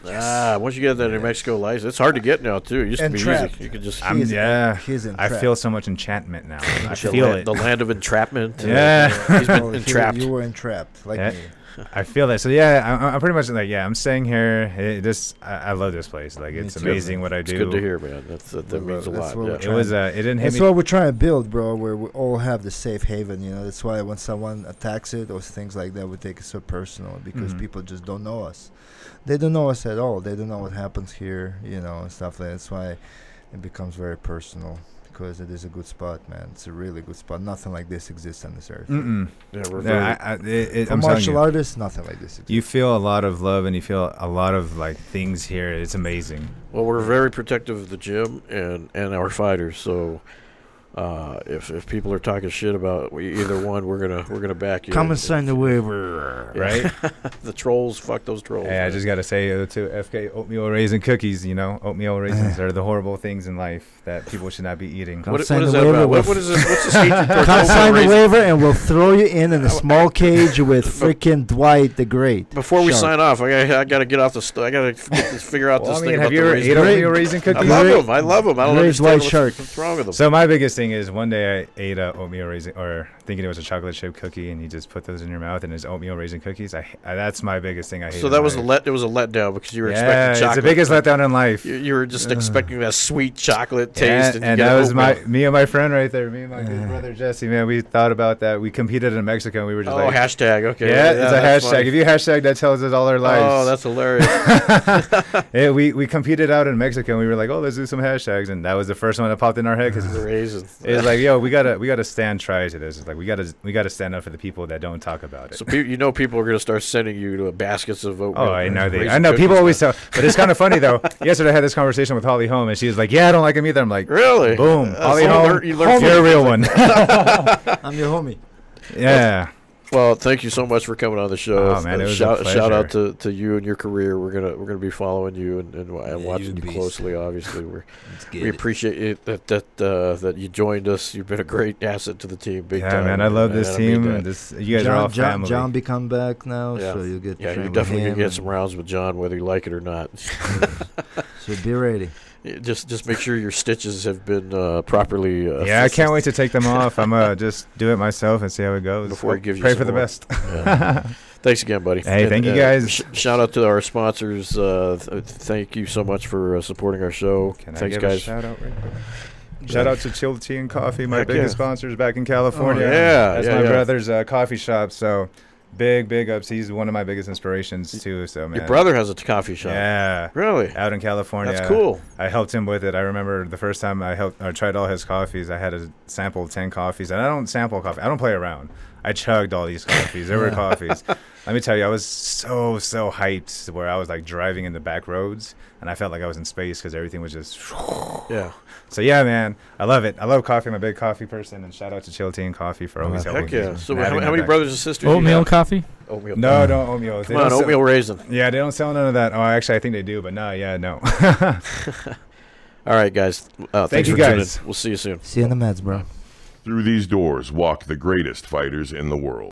Once you get that New Mexico license, it's hard to get now too. It used to be easy. You could just. He's I feel so much enchantment now. I feel it. The land of entrapment. Yeah, he's been entrapped. You were entrapped, like me. I feel that. So I'm pretty much like I'm staying here. I love this place. Like it's amazing what I do. It's good to hear, man. That means a lot. It didn't hit me. That's what we're trying to build, bro. Where we all have the safe haven. That's why when someone attacks it or things like that, we take it so personal because people just don't know us. They don't know us at all. They don't know what happens here, and stuff like that. That's why it becomes very personal. Because it is a good spot, man. It's a really good spot. Nothing like this exists on this earth. Yeah, for martial artists, nothing like this exists. You feel a lot of love and you feel a lot of things here. It's amazing. Well, we're very protective of the gym and our fighters. So if people are talking shit about either one, we're gonna back you. Come and sign the waiver, right? The trolls, fuck those trolls. Hey, I just gotta say to FK, oatmeal raisin cookies. Oatmeal raisins are the horrible things in life that people should not be eating. What is that about? What is this? What's this hatred towards Come sign the waiver, and we'll throw you in a small cage with freaking Dwight the Great. Before we sign off, I gotta get off the. I gotta figure out this thing. Have you ever ate oatmeal raisin cookies? I love them. I don't understand what's wrong with them. So my biggest thing is one day I ate a oatmeal raisin, or thinking it was a chocolate chip cookie, and you just put those in your mouth, and it's oatmeal raisin cookies. That's my biggest thing I hate. So that was it was a letdown because you were expecting chocolate. It's the biggest letdown in life. You were just expecting that sweet chocolate taste, and that was me and my friend right there. Me and my good brother Jesse. Man, we thought about that. We competed in Mexico. And we were just hashtag. Okay, yeah, it's a hashtag. Funny. If you hashtag, that tells us all our lives. Oh, that's hilarious. We competed out in Mexico, and we were like, oh, let's do some hashtags, and that was the first one that popped in our head because raisins. It's like, yo, we gotta stand try to this. It's like we gotta stand up for the people that don't talk about it. So people are gonna start sending you to baskets of oatmeal. Oh, I know people always tell, but it's kind of funny though. Yesterday I had this conversation with Holly Holm, and she was like, "Yeah, I don't like him either." I'm like, "Really? Boom, Holly Holm, you're a real one." I'm your homie. Yeah. Well, thank you so much for coming on the show. Oh man, it was shout a pleasure. out to you and your career. We're gonna be following you and watching you closely. Obviously, we appreciate it that you joined us. You've been a great asset to the team. Big time. Man, I love this team. You guys are all family. John be come back now, so you get. Yeah, you're definitely gonna get some rounds with John, whether you like it or not. So be ready. Just make sure your stitches have been properly. I can't wait to take them off. I'm gonna just do it myself and see how it goes. Before he gives you pray some for the more. best. Yeah. Thanks again, buddy. Hey, thank you guys. Shout out to our sponsors. Thank you so much for supporting our show. Thanks, guys. Shout out right quick. Shout out to Chilled Tea and Coffee, my biggest sponsors back in California. That's my brother's coffee shop. So. Big ups. He's one of my biggest inspirations too. So man, your brother has a coffee shop. Yeah, really, out in California. That's cool. I helped him with it. I remember the first time I tried all his coffees. I had to sample 10 coffees, and I don't sample coffee. I don't play around. I chugged all these coffees. There were coffees. Let me tell you, I was so hyped where I was like driving in the back roads, and I felt like I was in space because everything was just. Yeah. So yeah, man, I love it. I love coffee. I'm a big coffee person, and shout out to Chill Tea and Coffee for always helping me. Heck yeah! So how many brothers and sisters? Oatmeal coffee? Oatmeal. No, don't oatmeal. Come on, oatmeal raisin. Yeah, they don't sell none of that. Oh, actually, I think they do, but no. All right, guys. Thank you, guys. We'll see you soon. See you in the meds, bro. Through these doors walk the greatest fighters in the world.